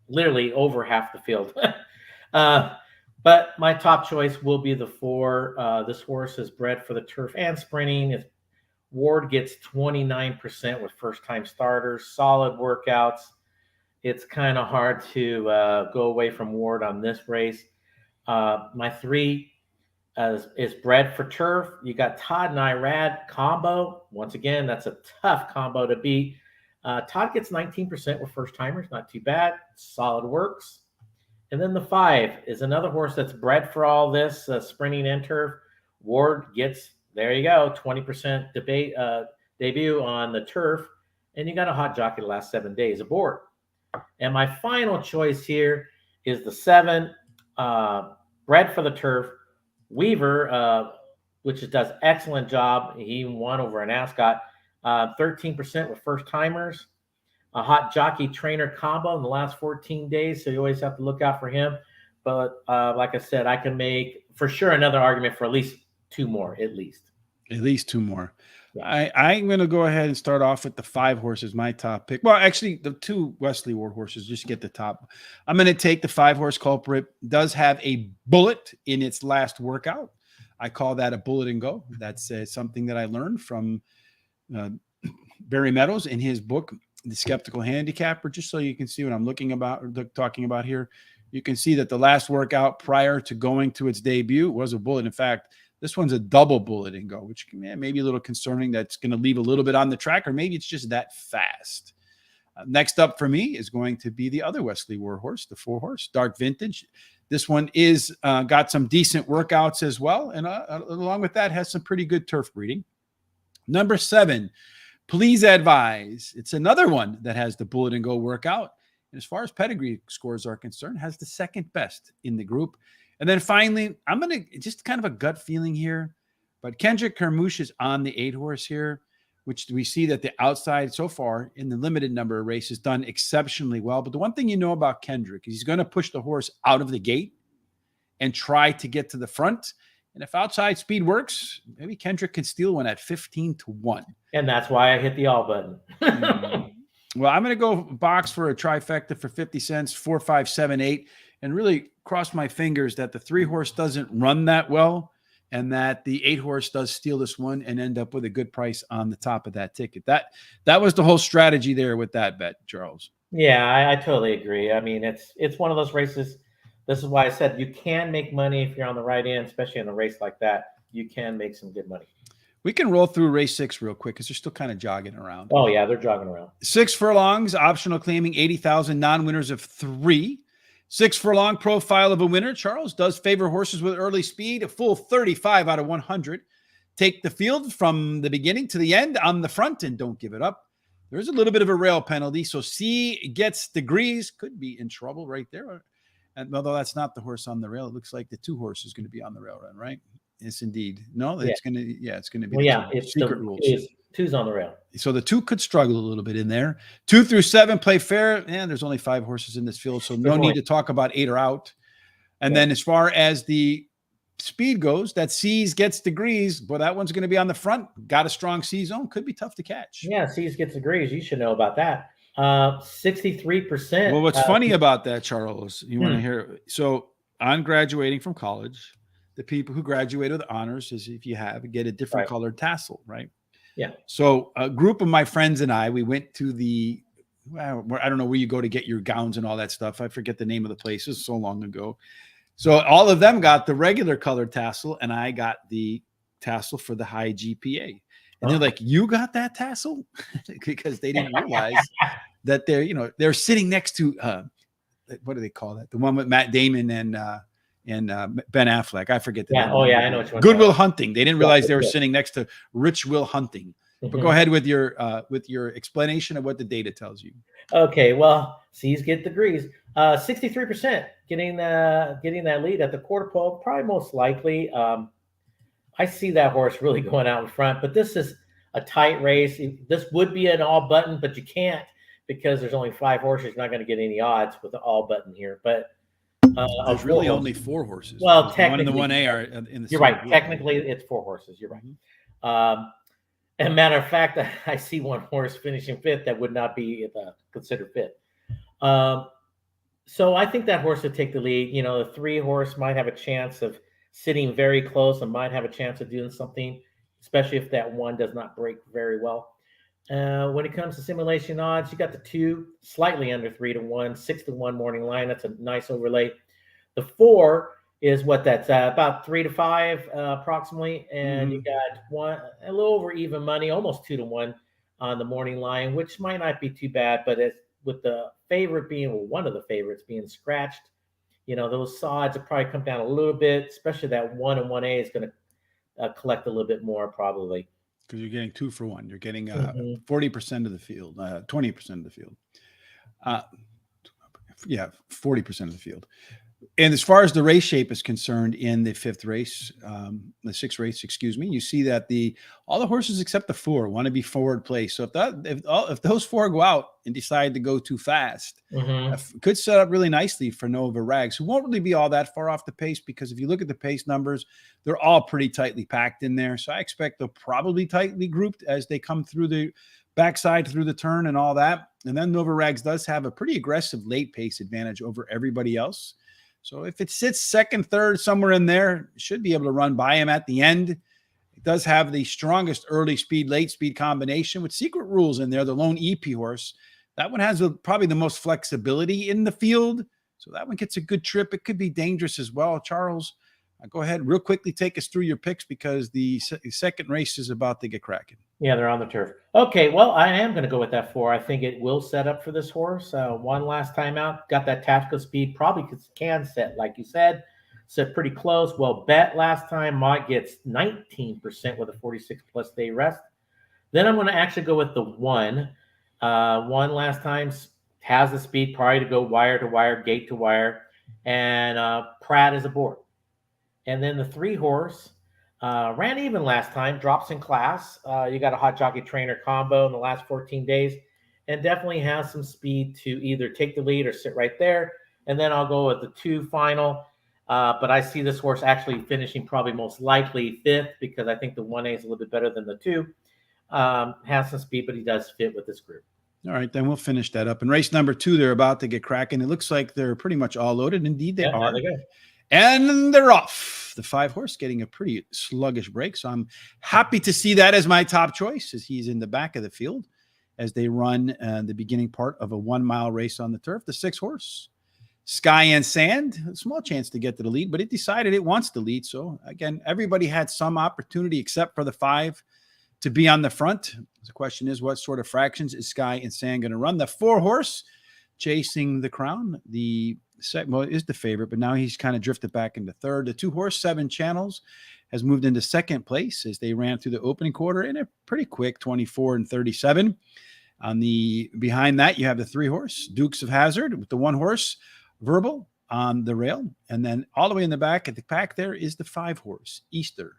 literally over half the field. But my top choice will be the 4. This horse is bred for the turf and sprinting. Ward gets 29% with first-time starters, solid workouts. It's kind of hard to go away from Ward on this race. My 3 is bred for turf. You got Todd and Irad combo. Once again, that's a tough combo to beat. Todd gets 19% with first timers, not too bad. Solid works. And then the 5 is another horse that's bred for all this sprinting and turf. Ward gets, there you go, 20% debut on the turf. And you got a hot jockey the last 7 days aboard. And my final choice here is the 7, bred for the turf. Weaver, which does excellent job. He won over an Ascot. 13% with first timers, a hot jockey trainer combo in the last 14 days. So you always have to look out for him. But like I said, I can make for sure another argument for at least 2 more, at least. At least 2 more. I'm going to go ahead and start off with the 5 horses, my top pick. Well, actually, the 2 Wesley Ward horses, just get the top. I'm going to take the 5-horse Culprit. Does have a bullet in its last workout. I call that a bullet and go. That's something that I learned from Barry Meadows in his book, The Skeptical Handicapper, just so you can see what I'm talking about here. You can see that the last workout prior to going to its debut was a bullet. In fact, this one's a double bullet and go, which may be a little concerning. That's going to leave a little bit on the track, or maybe it's just that fast. Next up for me is going to be the other Wesley Ward horse, the 4-horse, Dark Vintage. This one is got some decent workouts as well, and along with that has some pretty good turf breeding. Number 7, Please Advise. It's another one that has the bullet and go workout. And as far as pedigree scores are concerned, has the second best in the group. And then finally, I'm going to just kind of a gut feeling here, but Kendrick Carmouche is on the 8-horse here, which we see that the outside so far in the limited number of races done exceptionally well. But the one thing you know about Kendrick is he's going to push the horse out of the gate and try to get to the front. And if outside speed works, maybe Kendrick can steal one at 15-1. And that's why I hit the all button. Well, I'm going to go box for a trifecta for 50 cents, 4, 5, 7, 8, and really cross my fingers that the 3-horse doesn't run that well and that the 8-horse does steal this one and end up with a good price on the top of that ticket. That was the whole strategy there with that bet, Charles. Yeah, I totally agree. I mean, it's one of those races. This is why I said you can make money if you're on the right end, especially in a race like that. You can make some good money. We can roll through race 6 real quick because they're still kind of jogging around. Oh, yeah, they're jogging around. 6 furlongs, optional claiming 80,000, non-winners of 3. 6 furlong profile of a winner. Charles does favor horses with early speed, a full 35 out of 100. Take the field from the beginning to the end on the front and don't give it up. There's a little bit of a rail penalty, so C gets degrees. Could be in trouble right there. And although that's not the horse on the rail, it looks like the 2-horse is going to be on the rail run, right? Yes, indeed. No, it's going to, it's going to be. Well, yeah, it's secret rules. 2's on the rail. So the 2 could struggle a little bit in there. 2 through 7 play fair. And there's only 5 horses in this field, so no need to talk about 8 or out. And then as far as the speed goes, that C's gets degrees, but that one's going to be on the front. Got a strong C zone. Could be tough to catch. Yeah, C's gets degrees. You should know about that. 63%. Well, what's funny about that, Charles, you want to hear? So on graduating from college, the people who graduate with honors, is if you get a different colored tassel, right? Yeah. So a group of my friends and I, we went to I don't know where you go to get your gowns and all that stuff. I forget the name of the place. It was so long ago. So all of them got the regular colored tassel, and I got the tassel for the high GPA. And they're like, "You got that tassel?" Because they didn't realize that they're sitting next to what do they call that? The one with Matt Damon and Ben Affleck. I forget the name. Oh yeah, I know which one. Good Will Hunting. They didn't realize they were sitting next to Rich Will Hunting. But go ahead with your explanation of what the data tells you. Okay, well, C's get degrees. 63% getting that lead at the quarter pole, probably most likely. I see that horse really going out in front, but this is a tight race. This would be an all button, but you can't because there's only 5 horses. You're not going to get any odds with the all button here. But there's really only 4 horses. Well, technically, 1 and the 1A are in the. You're right. Group. Technically, it's 4 horses. You're right. And matter of fact, I see 1 horse finishing 5th that would not be considered 5th. So I think that horse would take the lead. The 3-horse might have a chance of sitting very close and might have a chance of doing something, especially if that 1 does not break very well. When it comes to simulation odds, you got the 2 slightly under 3-1, 6-1 morning line. That's a nice overlay. The 4 is what that's about 3-5 approximately, and you got 1 a little over even money, almost 2-1 on the morning line, which might not be too bad, but it's with the favorite being one of the favorites being scratched. Those odds will probably come down a little bit, especially that 1 and 1A is going to collect a little bit more probably. Because you're getting 2 for 1. You're getting 40% of the field, 20% of the field. 40% of the field. And as far as the race shape is concerned in the fifth race, the sixth race, excuse me, you see that all the horses except the 4 want to be forward place. So if those 4 go out and decide to go too fast, could set up really nicely for Nova Rags, who won't really be all that far off the pace, because if you look at the pace numbers, they're all pretty tightly packed in there. So I expect they'll probably tightly grouped as they come through the backside, through the turn and all that. And then Nova Rags does have a pretty aggressive late pace advantage over everybody else. So if it sits second, third, somewhere in there, should be able to run by him at the end. It does have the strongest early speed, late speed combination with Secret Rules in there, the lone EP horse. That one has probably the most flexibility in the field. So that one gets a good trip. It could be dangerous as well. Charles, go ahead real quickly, take us through your picks, because the second race is about to get cracking. Yeah, they're on the turf. Okay, well, I am going to go with that 4. I think it will set up for this horse. One last time out, got that tactical speed, probably can set, like you said, set pretty close. Well, bet last time, Mott gets 19% with a 46+ day rest. Then I'm going to actually go with the 1. 1 last time has the speed probably to go wire to wire, gate to wire, and Pratt is aboard. And then the 3 horse ran even last time, drops in class. You got a hot jockey trainer combo in the last 14 days, and definitely has some speed to either take the lead or sit right there. And then I'll go with the 2 final. But I see this horse actually finishing probably most likely 5th, because I think the 1A is a little bit better than the 2. Has some speed, but he does fit with this group. All right, then we'll finish that up. In race number 2, they're about to get cracking. It looks like they're pretty much all loaded. Indeed, they are. And they're off. The 5 horse getting a pretty sluggish break. So I'm happy to see that as my top choice, as he's in the back of the field as they run the beginning part of a 1-mile race on the turf. The 6 horse, Sky and Sand, a small chance to get to the lead, but it decided it wants to lead. So again, everybody had some opportunity except for the 5 to be on the front. The question is, what sort of fractions is Sky and Sand going to run? The 4 horse, Chasing the Crown, is the favorite, but now he's kind of drifted back into third. The 2 horse, 7 Channels, has moved into second place as they ran through the opening quarter in a pretty quick 24 and 37. Behind that, you have the 3 horse, Dukes of Hazzard, with the 1 horse, Verbal, on the rail. And then all the way in the back at the pack there is the 5 horse, Easter.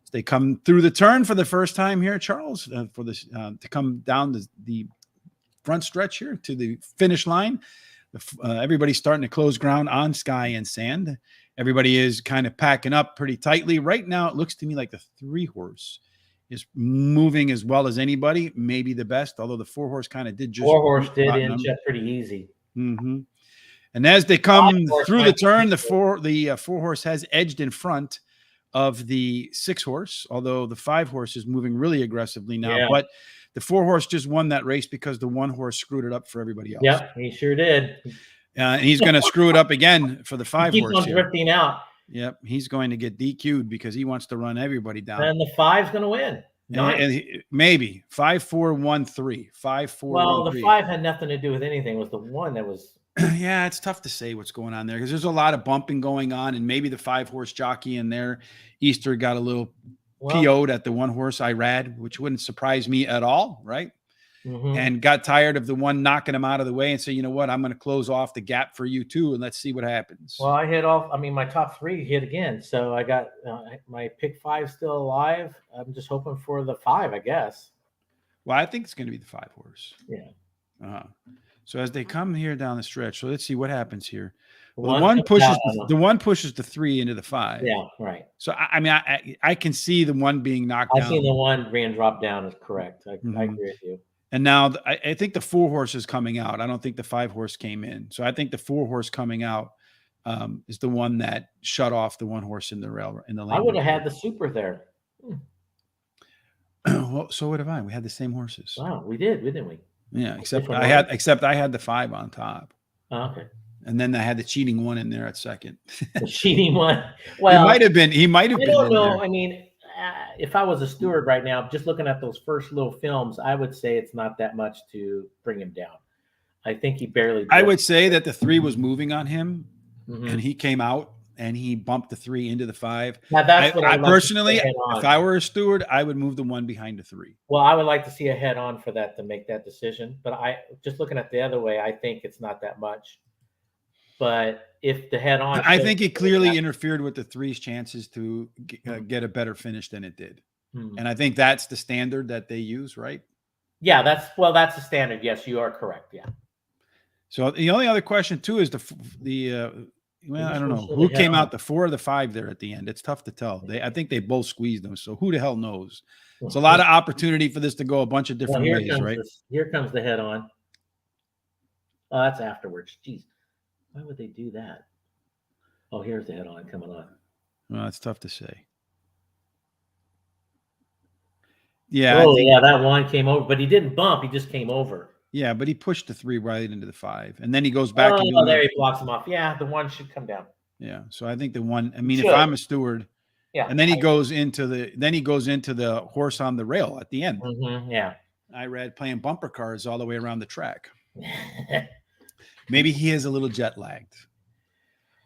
As they come through the turn for the first time here, Charles, for this to come down the front stretch here to the finish line. Everybody's starting to close ground on Sky and Sand. Everybody is kind of packing up pretty tightly. Right now, it looks to me like the 3 horse is moving as well as anybody, maybe the best, although the 4 horse kind of did just. 4 horse did inch up pretty easy. Mm-hmm. And as they come through the turn, the 4 horse has edged in front of the 6 horse, although the 5 horse is moving really aggressively now. Yeah. But the 4 horse just won that race because the 1 horse screwed it up for everybody else. Yeah, he sure did. And he's going to screw it up again for the 5 horse. Keeps on drifting out. Yep, he's going to get DQ'd because he wants to run everybody down. And the 5's going to win. Nice. And maybe 5-4-1-3. 5-4. Well, the 5 had nothing to do with anything. It was the 1 that was. Yeah, it's tough to say what's going on there because there's a lot of bumping going on, and maybe the 5 horse jockey in there, Easter, got a little PO'd at the 1 horse Irad, which wouldn't surprise me at all, right? Mm-hmm. And got tired of the 1 knocking him out of the way and say, you know what, I'm going to close off the gap for you too, and let's see what happens. Well, I hit off. I mean, my top 3 hit again, so I got my pick 5 still alive. I'm just hoping for the 5, I guess. Well, I think it's going to be the 5 horse. Yeah. So as they come here down the stretch, so let's see what happens here. Well, the 1 pushes the 3 into the 5. Yeah, right. So I mean, I can see the 1 being knocked down. I see the 1 being dropped down is correct. I agree with you. And now I think the 4 horse is coming out. I don't think the 5 horse came in. So I think the 4 horse coming out is the one that shut off the 1 horse in the rail in the lane. I would have had the super there. Well, so would have I. We had the same horses. Wow, we did, didn't we? Yeah, except I had the 5 on top. Oh, okay. And then I had the cheating 1 in there at second. The cheating 1. Well, he might have been. I don't know. I mean, if I was a steward right now, just looking at those first little films, I would say it's not that much to bring him down. I think he barely. I would say that the 3 was moving on him, and he came out and he bumped the 3 into the 5. Now that's what I personally, if I were a steward, I would move the 1 behind the 3. Well, I would like to see a head on for that to make that decision. But I just looking at the other way, I think it's not that much. But if the head on, I think it clearly interfered with the three's chances to get a better finish than it did. And I think that's the standard that they use, right? Yeah, that's the standard. Yes, you are correct. Yeah. So the only other question too is well, I don't know who came out, the 4 or the 5 there at the end. It's tough to tell. I think they both squeezed them. So who the hell knows? It's a lot of opportunity for this to go a bunch of different ways, right? Here comes the head on. Oh, that's afterwards. Jeez, why would they do that? Oh, here's the head on coming on. Well, it's tough to say. Yeah. Oh, yeah, that one came over, but he didn't bump. He just came over. Yeah, but he pushed the 3 right into the 5, and then he goes back. Oh, there he blocks him off. Yeah, the 1 should come down. Yeah, so I think the 1. I mean, if I'm a steward, yeah, and then he goes into the horse on the rail at the end. Yeah, Irad playing bumper cars all the way around the track. Maybe he is a little jet lagged.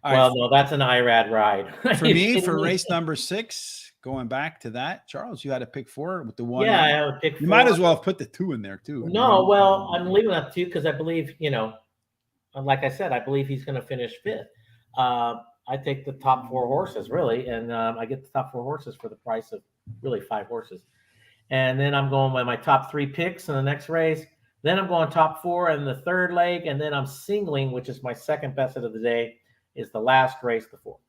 Well, no, that's an Irad ride. For me, for race number 6. Going back to that, Charles, you had to pick 4 with the 1. Yeah, I had to pick 4. You might as well have put the 2 in there too. No, well, I'm leaving that 2 because I believe, like I said, I believe he's going to finish 5th. I take the top 4 horses, really, and I get the top 4 horses for the price of really 5 horses. And then I'm going with my top 3 picks in the next race. Then I'm going top 4 in the 3rd leg, and then I'm singling, which is my second best of the day, is the last race, the 4th.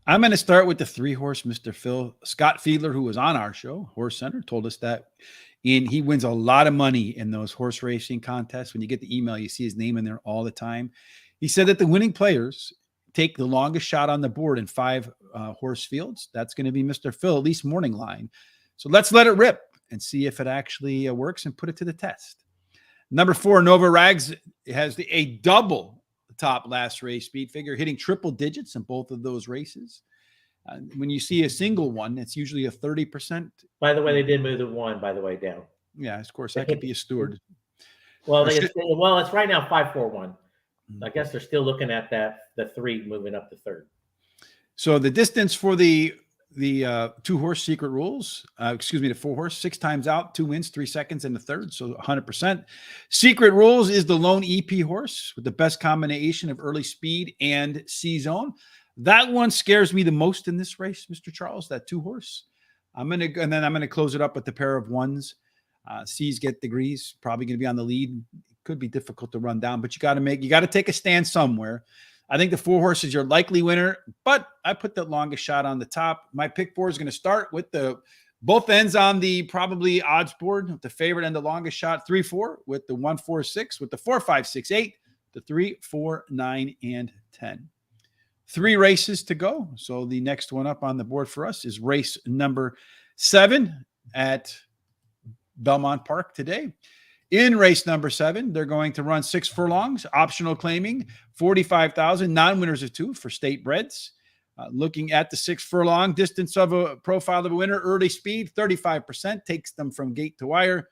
I'm going to start with the 3-horse, Mr. Phil. Scott Fiedler, who was on our show, Horse Center, told us that he wins a lot of money in those horse racing contests. When you get the email, you see his name in there all the time. He said that the winning players take the longest shot on the board in 5 horse fields. That's going to be Mr. Phil, at least morning line. So let's let it rip and see if it actually works and put it to the test. Number 4, Nova Rags has a double top last race speed figure, hitting triple digits in both of those races. When you see a single one, it's usually a 30%. By the way, they did move the 1, by the way, down. Yeah, of course, that could be a steward. Well, it's right now 5-4-1. I guess they're still looking at the 3 moving up to 3rd. So the distance for the 2-horse Secret Rules, the 4-horse, 6 times out, 2 wins, 3 seconds in the 3rd, so 100%. Secret Rules is the lone EP horse with the best combination of early speed and C-zone. That one scares me the most in this race, Mr. Charles, that 2-horse. I'm gonna close it up with the pair of 1s. C's get degrees, probably gonna be on the lead. It could be difficult to run down, but you got to take a stand somewhere. I think the 4-horse is your likely winner, but I put the longest shot on the top. My pick 4 is going to start with both ends on the probably odds board, with the favorite and the longest shot, 3-4, with the 1-4-6, with the 4-5-6-8, the 3, 4, 9, and 10. 3 races to go. So the next one up on the board for us is race number 7 at Belmont Park today. In race number 7, they're going to run 6 furlongs, optional claiming, 45,000, non-winners of 2 for state breds. Looking at the 6 furlong distance of a profile of a winner, early speed, 35%, takes them from gate to wire.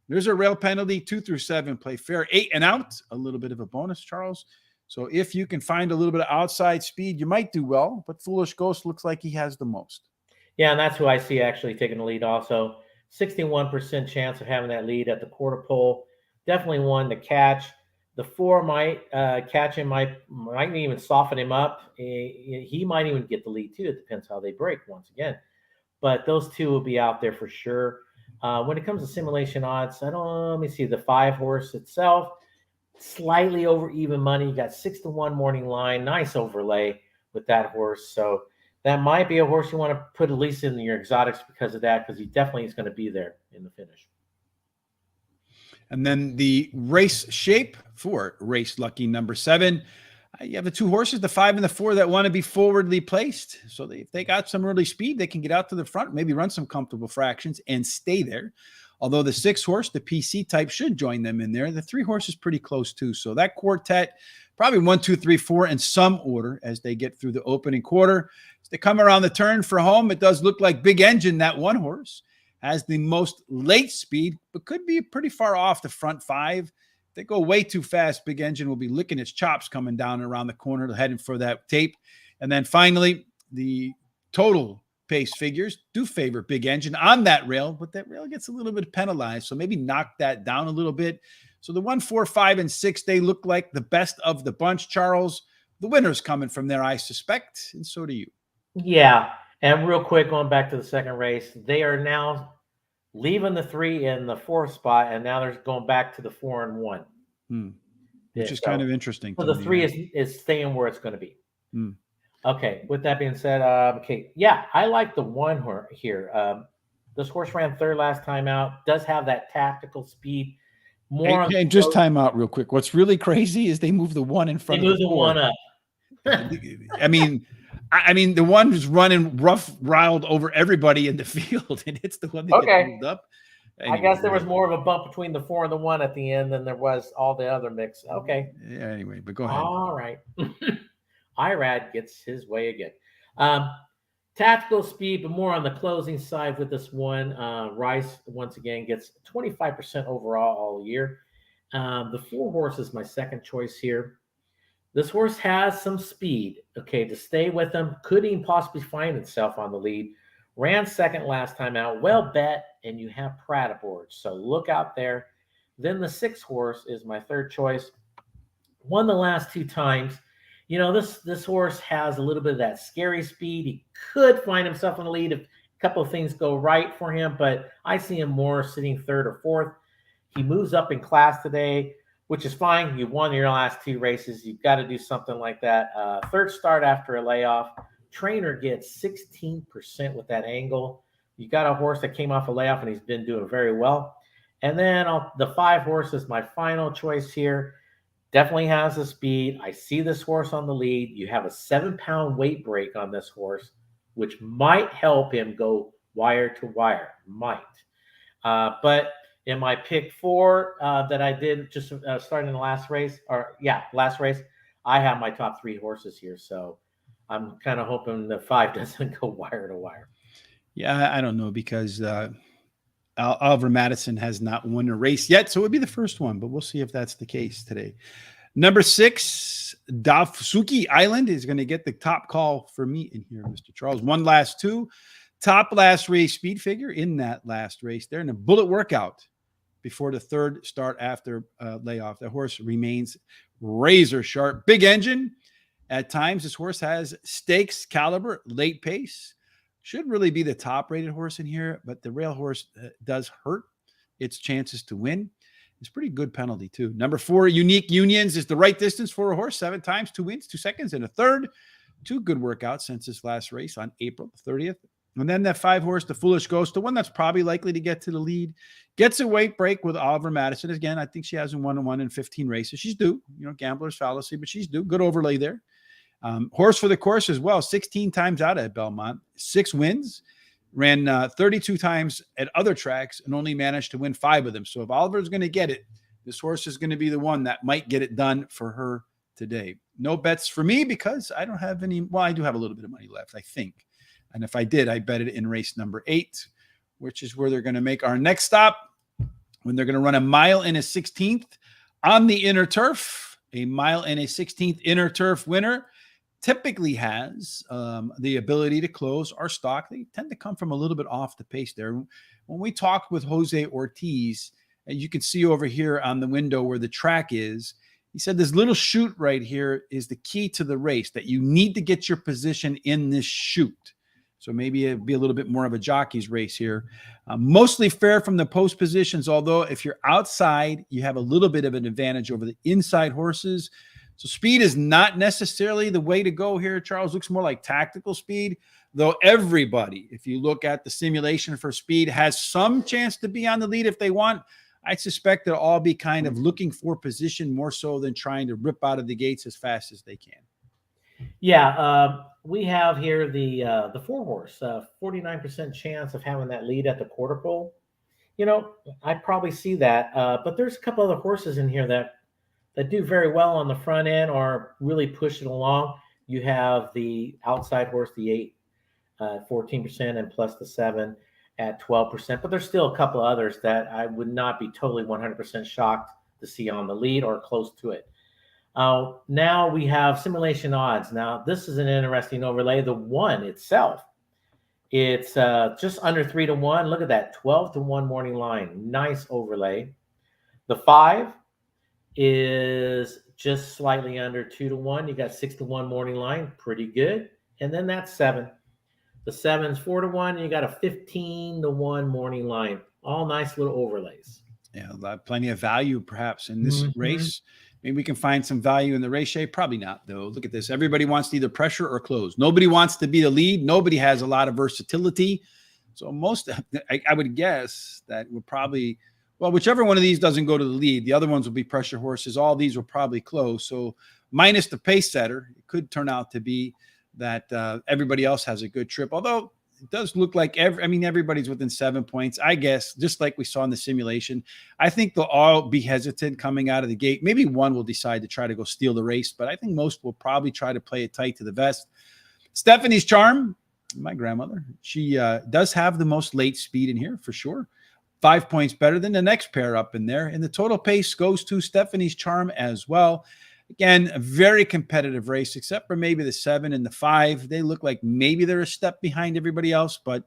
There's a rail penalty, 2 through 7, play fair, 8 and out, a little bit of a bonus, Charles. So if you can find a little bit of outside speed, you might do well, but Foolish Ghost looks like he has the most. Yeah, and that's who I see actually taking the lead also. 61% chance of having that lead at the quarter pole. Definitely one to catch. The 4 might catch him, might even soften him up. He might even get the lead too. It depends how they break once again. But those 2 will be out there for sure. When it comes to simulation odds, let me see. The 5-horse itself, slightly over even money. You got 6-1 morning line. Nice overlay with that horse. So that might be a horse you want to put at least in your exotics because of that, because he definitely is going to be there in the finish. And then the race shape for race lucky number 7. You have the 2 horses, the 5 and the 4, that want to be forwardly placed. So if they got some early speed, they can get out to the front, maybe run some comfortable fractions and stay there. Although the 6-horse, the PC type, should join them in there. The 3-horse is pretty close too. So that quartet, probably 1, 2, 3, 4 in some order as they get through the opening quarter. As they come around the turn for home, it does look like Big Engine, that 1-horse, has the most late speed, but could be pretty far off the front 5. If they go way too fast, Big Engine will be licking its chops coming down around the corner, heading for that tape. And then finally, the total pace figures do favor Big Engine on that rail, but that rail gets a little bit penalized. So maybe knock that down a little bit. So the 1, 4, 5, and 6, they look like the best of the bunch, Charles. the winner's coming from there, I suspect, and so do you. Yeah. And real quick, going back to the second race, they are now leaving the 3 in the 4th spot, and now they're going back to the 4 and 1. Which is kind of interesting. So to the me, 3 yeah. is staying where it's going to be. Hmm. Okay. With that being said, okay, yeah, I like the 1 here. This horse ran 3rd last time out. Does have that tactical speed. More. Hey, just time out real quick. What's really crazy is they move the 1 in front They of move the the 4. 1 up. I mean, the one who's running rough riled over everybody in the field, and it's the one that gets moved up. Anyway, I guess there was more of a bump between the 4 and the 1 at the end than there was all the other mix. Okay. Yeah, anyway, but go ahead. All right. Irad gets his way again. Tactical speed, but more on the closing side with this one. Rice, once again, gets 25% overall all year. The 4 horse is my second choice here. This horse has some speed, okay, to stay with him. Could even possibly find itself on the lead. Ran second last time out. Well bet, and you have Pratt aboard. So look out there. Then the 6 horse is my third choice. Won the last 2 times. You know, this horse has a little bit of that scary speed. He could find himself in the lead if a couple of things go right for him, but I see him more sitting 3rd or 4th. He moves up in class today, which is fine. You won your last 2 races. You've got to do something like that. 3rd start after a layoff. Trainer gets 16% with that angle. You got a horse that came off a layoff, and he's been doing very well. And then the 5 horse is my final choice here. Definitely has the speed. I see this horse on the lead. You have a 7-pound weight break on this horse, which might help him go wire to wire. Might. But in my pick 4 that I did just starting in the last race, last race, I have my top 3 horses here. So I'm kind of hoping the 5 doesn't go wire to wire. Yeah, I don't know, because Oliver Madison has not won a race yet, so it would be the first one, but we'll see if that's the case today. Number 6, Dafsuki Island is going to get the top call for me in here, Mr. Charles. One last 2, top last race speed figure in that last race. They're in a bullet workout before the 3rd start after layoff. The horse remains razor sharp, big engine. At times, this horse has stakes caliber, late pace. Should really be the top rated horse in here, but the rail horse does hurt its chances to win. It's pretty good penalty too. Number 4, Unique Unions is the right distance for a horse. 7 times, 2 wins, 2 seconds, and a 3rd. 2 good workouts since his last race on April 30th. And then that 5 horse, the Foolish Ghost, the one that's probably likely to get to the lead, gets a weight break with Oliver Madison. Again, I think she hasn't won one in 15 races. She's due, gambler's fallacy, but she's due. Good overlay there. Horse for the course as well, 16 times out at Belmont, 6 wins, ran 32 times at other tracks, and only managed to win 5 of them. So if Oliver's going to get it, this horse is going to be the one that might get it done for her today. No bets for me because I don't have any. Well, I do have a little bit of money left, I think. And if I did, I bet it in race number 8, which is where they're going to make our next stop, when they're going to run a mile and a 16th on the inner turf. A mile and a 16th inner turf winner typically has the ability to close our stock. They tend to come from a little bit off the pace there. When we talked with Jose Ortiz, and you can see over here on the window where the track is, he said this little chute right here is the key to the race, that you need to get your position in this chute. So maybe it'd be a little bit more of a jockey's race here. Mostly fair from the post positions, although if you're outside, you have a little bit of an advantage over the inside horses. So speed is not necessarily the way to go here. Charles, looks more like tactical speed, though everybody, if you look at the simulation for speed, has some chance to be on the lead if they want. I suspect they'll all be kind of looking for position more so than trying to rip out of the gates as fast as they can. Yeah, we have here the 4 horse, 49% chance of having that lead at the quarter pole. I probably see that, but there's a couple other horses in here that do very well on the front end or really push it along. You have the outside horse, the 8, 14%, and plus the 7 at 12%. But there's still a couple of others that I would not be totally 100% shocked to see on the lead or close to it. Now we have simulation odds. Now, this is an interesting overlay. The 1 itself, it's just under 3 to 1. Look at that, 12 to 1 morning line. Nice overlay. The 5 is just slightly under 2-1. You got 6-1 morning line, pretty good. And then that's 7. The 7's 4-1. You got a 15-1 morning line. All nice little overlays. Yeah, plenty of value perhaps in this race. Maybe we can find some value in the race shape. Probably not, though. Look at this. Everybody wants to either pressure or close. Nobody wants to be the lead. Nobody has a lot of versatility. So I would guess that would probably, well, whichever one of these doesn't go to the lead, the other ones will be pressure horses. All these will probably close. So minus the pace setter, it could turn out to be that everybody else has a good trip. Although it does look like everybody's within 7 points, I guess, just like we saw in the simulation. I think they'll all be hesitant coming out of the gate. Maybe one will decide to try to go steal the race, but I think most will probably try to play it tight to the vest. Stephanie's Charm, my grandmother, she does have the most late speed in here for sure. 5 points better than the next pair up in there. And the total pace goes to Stephanie's Charm as well. Again, a very competitive race, except for maybe the 7 and the 5. They look like maybe they're a step behind everybody else, but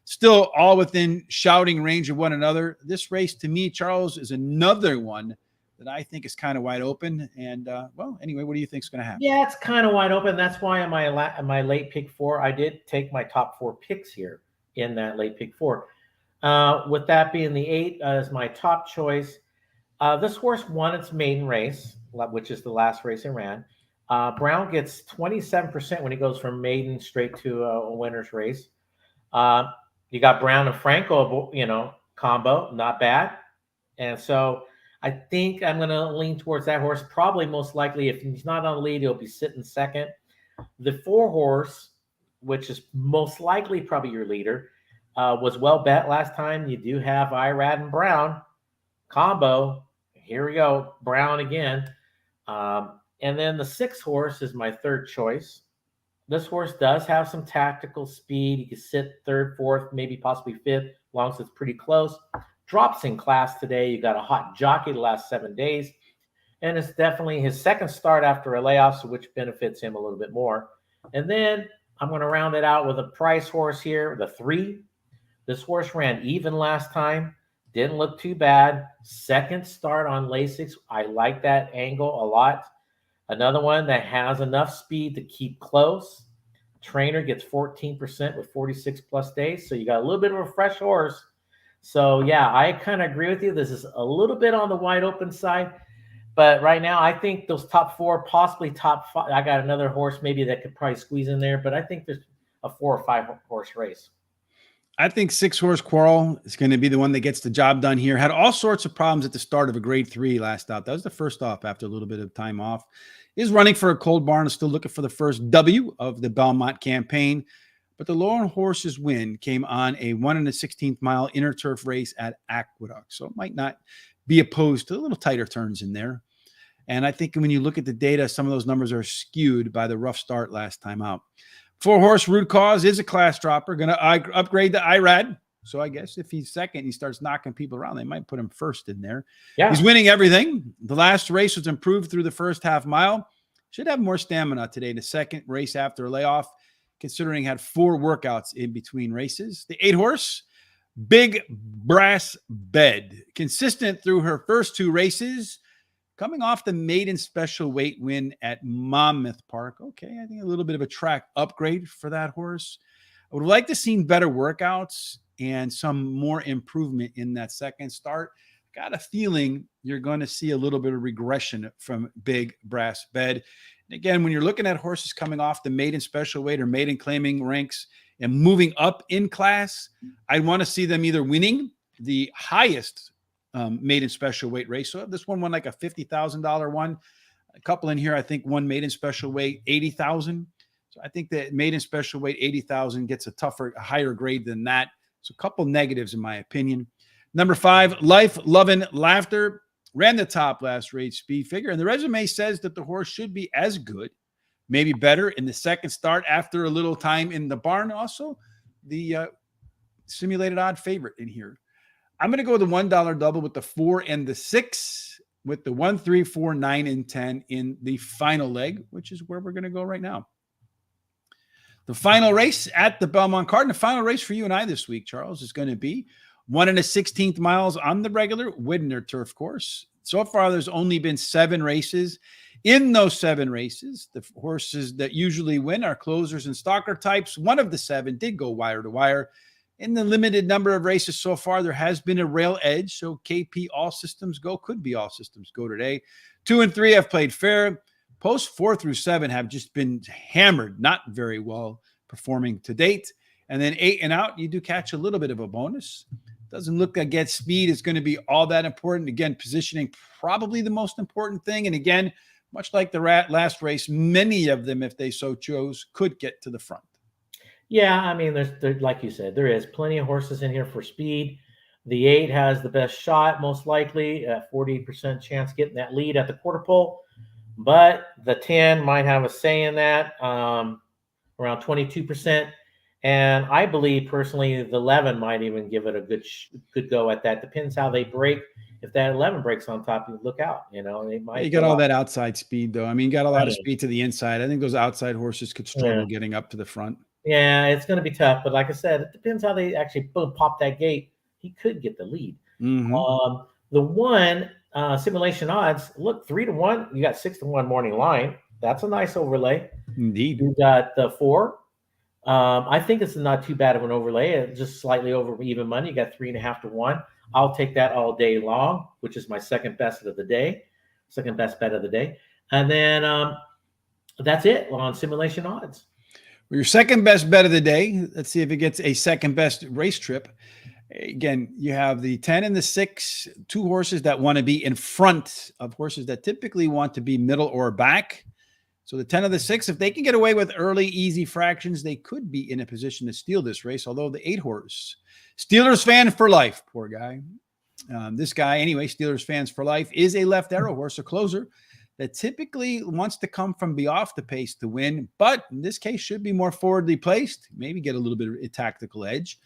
still all within shouting range of one another. This race, to me, Charles, is another one that I think is kind of wide open. And, well, anyway, what do you think is going to happen? Yeah, it's kind of wide open. That's why in my late pick 4, I did take my top 4 picks here in that late pick 4. With that being the 8 as my top choice. This horse won its maiden race, which is the last race it ran. Brown gets 27% when he goes from maiden straight to a winner's race. You got Brown and Franco, combo, not bad. And so I think I'm going to lean towards that horse. Probably most likely, if he's not on the lead, he'll be sitting second. The 4 horse, which is most likely probably your leader, was well bet last time. You do have Irad and Brown combo. Here we go, Brown again. And then the 6 horse is my third choice. This horse does have some tactical speed. You can sit 3rd, 4th, maybe possibly 5th, as long as it's pretty close. Drops in class today. You got a hot jockey the last 7 days. And it's definitely his second start after a layoff, so which benefits him a little bit more. And then I'm going to round it out with a price horse here, the 3. This horse ran even last time. Didn't look too bad. Second start on Lasix. I like that angle a lot. Another one that has enough speed to keep close. Trainer gets 14% with 46 plus days. So you got a little bit of a fresh horse. So yeah, I kind of agree with you. This is a little bit on the wide open side. But right now, I think those top 4, possibly top 5. I got another horse maybe that could probably squeeze in there. But I think there's a 4 or 5 horse race. I think 6 horse Quarrel is going to be the one that gets the job done here. Had all sorts of problems at the start of a grade 3 last out. That was the first off after a little bit of time off. Is running for a cold barn, is still looking for the first W of the Belmont campaign. But the Lone Horse's win came on a 1 1/16 mile inner turf race at Aqueduct. So it might not be opposed to a little tighter turns in there. And I think when you look at the data, some of those numbers are skewed by the rough start last time out. 4 horse Root Cause is a class dropper, going to upgrade to IRAD. So I guess if he's second, he starts knocking people around. They might put him first in there. Yeah. He's winning everything. The last race was improved through the first half mile. Should have more stamina today. The second race after a layoff, considering had 4 workouts in between races. The 8 horse, Big Brass Bed, consistent through her first 2 races. Coming off the maiden special weight win at Monmouth Park. Okay, I think a little bit of a track upgrade for that horse. I would like to see better workouts and some more improvement in that second start. Got a feeling you're going to see a little bit of regression from Big Brass Bed. And again, when you're looking at horses coming off the maiden special weight or maiden claiming ranks and moving up in class, I want to see them either winning the highest maiden special weight race. So this one won like a $50,000 one. A couple in here, I think one maiden special weight, 80,000. So I think that maiden special weight 80,000 gets a higher grade than that. So a couple negatives in my opinion. Number 5, Life, Lovin', Laughter ran the top last race speed figure. And the resume says that the horse should be as good, maybe better in the second start after a little time in the barn. Also the simulated odd favorite in here. I'm going to go with the $1 double with the 4 and the 6 with the 1, 3, 4, 9, and 10 in the final leg, which is where we're going to go right now. The final race at the Belmont Card, and the final race for you and I this week, Charles, is going to be 1 1/16 miles on the regular Widner turf course. So far, there's only been 7 races. In those 7 races, the horses that usually win are closers and stalker types. One of the 7 did go wire to wire. In the limited number of races so far, there has been a rail edge. So KP all systems go, could be all systems go today. 2 and 3 have played fair. Posts 4 through 7 have just been hammered, not very well performing to date. And then 8 and out, you do catch a little bit of a bonus. Doesn't look like get speed is going to be all that important. Again, positioning probably the most important thing. And again, much like the last race, many of them, if they so chose, could get to the front. Yeah, I mean, there's like you said, there is plenty of horses in here for speed. The 8 has the best shot, most likely, 40% chance getting that lead at the quarter pole. But the 10 might have a say in that, around 22%. And I believe personally, the 11 might even give it a good go at that. Depends how they break. If that 11 breaks on top, you look out. You know, they might. You got all that outside speed, though. I mean, got a lot of speed to the inside. I think those outside horses could struggle getting up to the front. Yeah, it's going to be tough. But like I said, it depends how they actually pop that gate. He could get the lead. Mm-hmm. The 1 simulation odds, look, 3 to 1. You got 6 to 1 morning line. That's a nice overlay. Indeed. You got the 4. I think it's not too bad of an overlay. It's just slightly over even money. You got 3.5 to 1. I'll take that all day long, which is my second best of the day, second best bet of the day. And then that's it on simulation odds. Well, your second best bet of the day. Let's see if it gets a second best race trip. Again, you have the 10 and the 6, 2 horses that want to be in front of horses that typically want to be middle or back. So the 10 of the 6, if they can get away with early, easy fractions, they could be in a position to steal this race. Although the 8 horse, Steelers fan for life, poor guy. This guy, anyway, Steelers fans for life, is a left arrow horse, a closer that typically wants to come from be off the pace to win, but in this case should be more forwardly placed, maybe get a little bit of a tactical edge.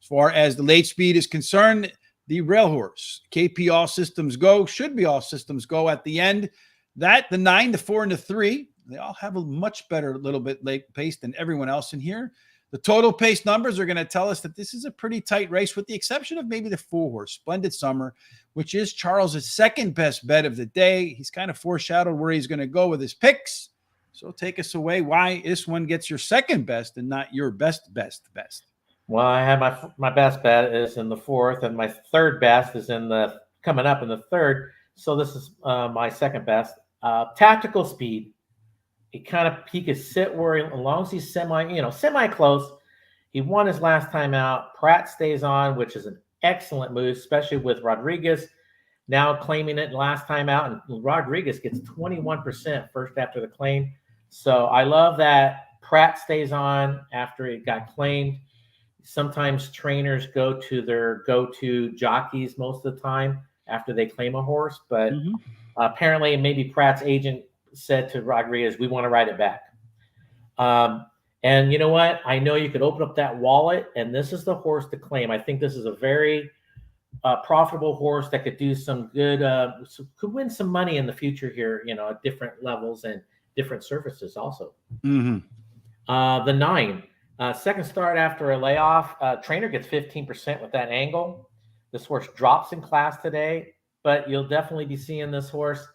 As far as the late speed is concerned, the rail horse, KP all systems go, should be all systems go at the end. That, the 9, the 4, and the 3, they all have a much better little bit late pace than everyone else in here. The total pace numbers are going to tell us that this is a pretty tight race, with the exception of maybe the 4 horse, Splendid Summer, which is Charles's second best bet of the day. He's kind of foreshadowed where he's going to go with his picks. So take us away why this one gets your second best and not your best. Well, I have my best bet is in the 4th, and my third best is coming up in the 3rd. So this is my second best. Tactical speed. He could sit where, as long as he's semi close. He won his last time out. Pratt stays on, which is an excellent move, especially with Rodriguez now claiming it last time out. And Rodriguez gets 21% first after the claim. So I love that Pratt stays on after it got claimed. Sometimes trainers go to their go-to jockeys most of the time after they claim a horse. But apparently maybe Pratt's agent said to Rodriguez, we want to ride it back. And you know what? I know you could open up that wallet, and this is the horse to claim. I think this is a very profitable horse that could do some good, could win some money in the future here, at different levels and different surfaces also. The 9, second start after a layoff. Trainer gets 15% with that angle. This horse drops in class today, but you'll definitely be seeing this horse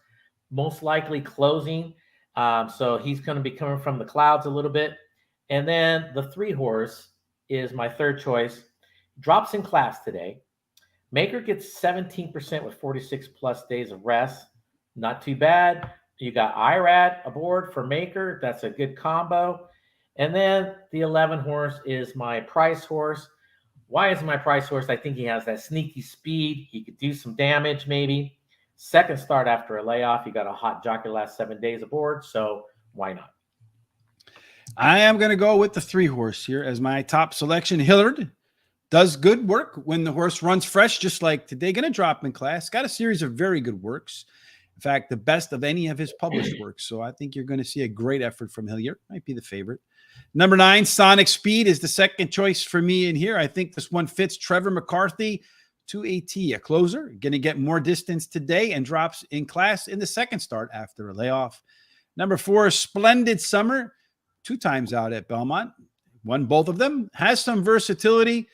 most likely closing. So he's going to be coming from the clouds a little bit. And then the 3 horse is my third choice. Drops in class today. Maker gets 17% with 46 plus days of rest. Not too bad. You got IRAD aboard for Maker. That's a good combo. And then the 11 horse is my price horse. Why is my price horse? I think he has that sneaky speed. He could do some damage maybe. Second start after a layoff. You got a hot jockey last 7 days aboard. So why not? I am going to go with the 3 horse here as my top selection. Hillard does good work when the horse runs fresh, just like today. Going to drop in class. Got a series of very good works. In fact, the best of any of his published works. So I think you're going to see a great effort from Hilliard. Might be the favorite. Number 9, Sonic Speed, is the second choice for me in here. I think this one fits Trevor McCarthy to a T, a closer. Going to get more distance today and drops in class in the second start after a layoff. Number 4, Splendid Summer, 2 times out at Belmont. Won both of them. Has some versatility.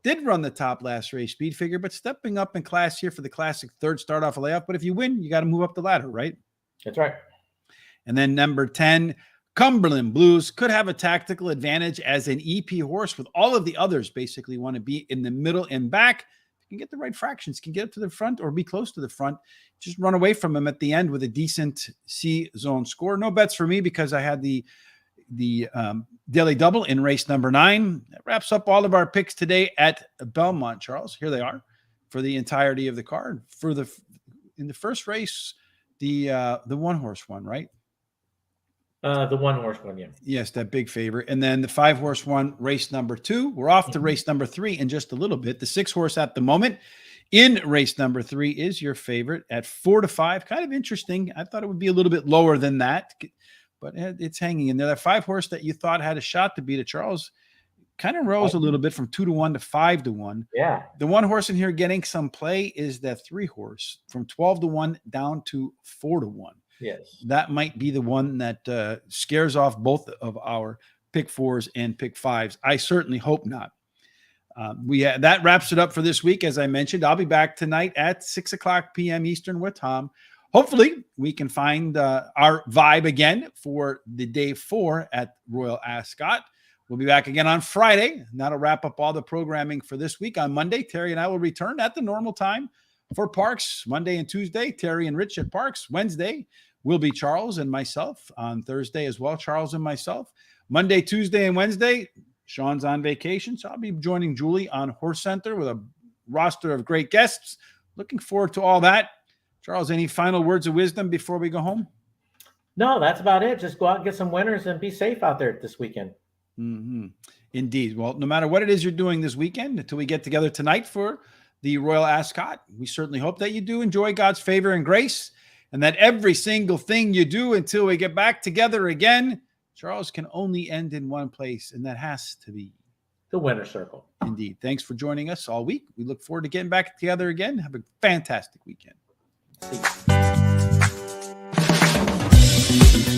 Did run the top last race speed figure, but stepping up in class here for the classic third start off a layoff. But if you win, you got to move up the ladder, right? That's right. And then number 10, Cumberland Blues could have a tactical advantage as an EP horse with all of the others basically want to be in the middle and back. You can get the right fractions, can get up to the front or be close to the front. Just run away from them at the end with a decent C zone score. No bets for me because I had the daily double in race number 9. That wraps up all of our picks today at Belmont, Charles. Here they are for the entirety of the card. In the first race, the one horse one, right? The one horse one, yeah. Yes, that big favorite. And then the 5 horse one, race number 2. We're off to race number 3 in just a little bit. The 6 horse at the moment in race number 3 is your favorite at 4-5. Kind of interesting. I thought it would be a little bit lower than that, but it's hanging in there. That 5 horse that you thought had a shot to beat it, Charles, kind of rose a little bit from 2-1 to 5-1. Yeah. The 1 horse in here getting some play is that 3 horse from 12-1 down to 4-1. Yes. That might be the one that scares off both of our pick 4s and pick 5s. I certainly hope not. That wraps it up for this week. As I mentioned, I'll be back tonight at 6:00 p.m. Eastern with Tom. Hopefully we can find our vibe again for the day 4 at Royal Ascot. We'll be back again on Friday. And that'll wrap up all the programming for this week. On Monday, Terry and I will return at the normal time for Parks. Monday and Tuesday, Terry and Rich at Parks. Wednesday will be Charles and myself. On Thursday as well, Charles and myself. Monday, Tuesday, and Wednesday, Sean's on vacation. So I'll be joining Julie on Horse Center with a roster of great guests. Looking forward to all that. Charles, any final words of wisdom before we go home? No, that's about it. Just go out and get some winners and be safe out there this weekend. Mm-hmm. Indeed. Well, no matter what it is you're doing this weekend, until we get together tonight for the Royal Ascot, we certainly hope that you do enjoy God's favor and grace, and that every single thing you do until we get back together again, Charles, can only end in one place, and that has to be the winner's circle. Indeed. Thanks for joining us all week. We look forward to getting back together again. Have a fantastic weekend. See you.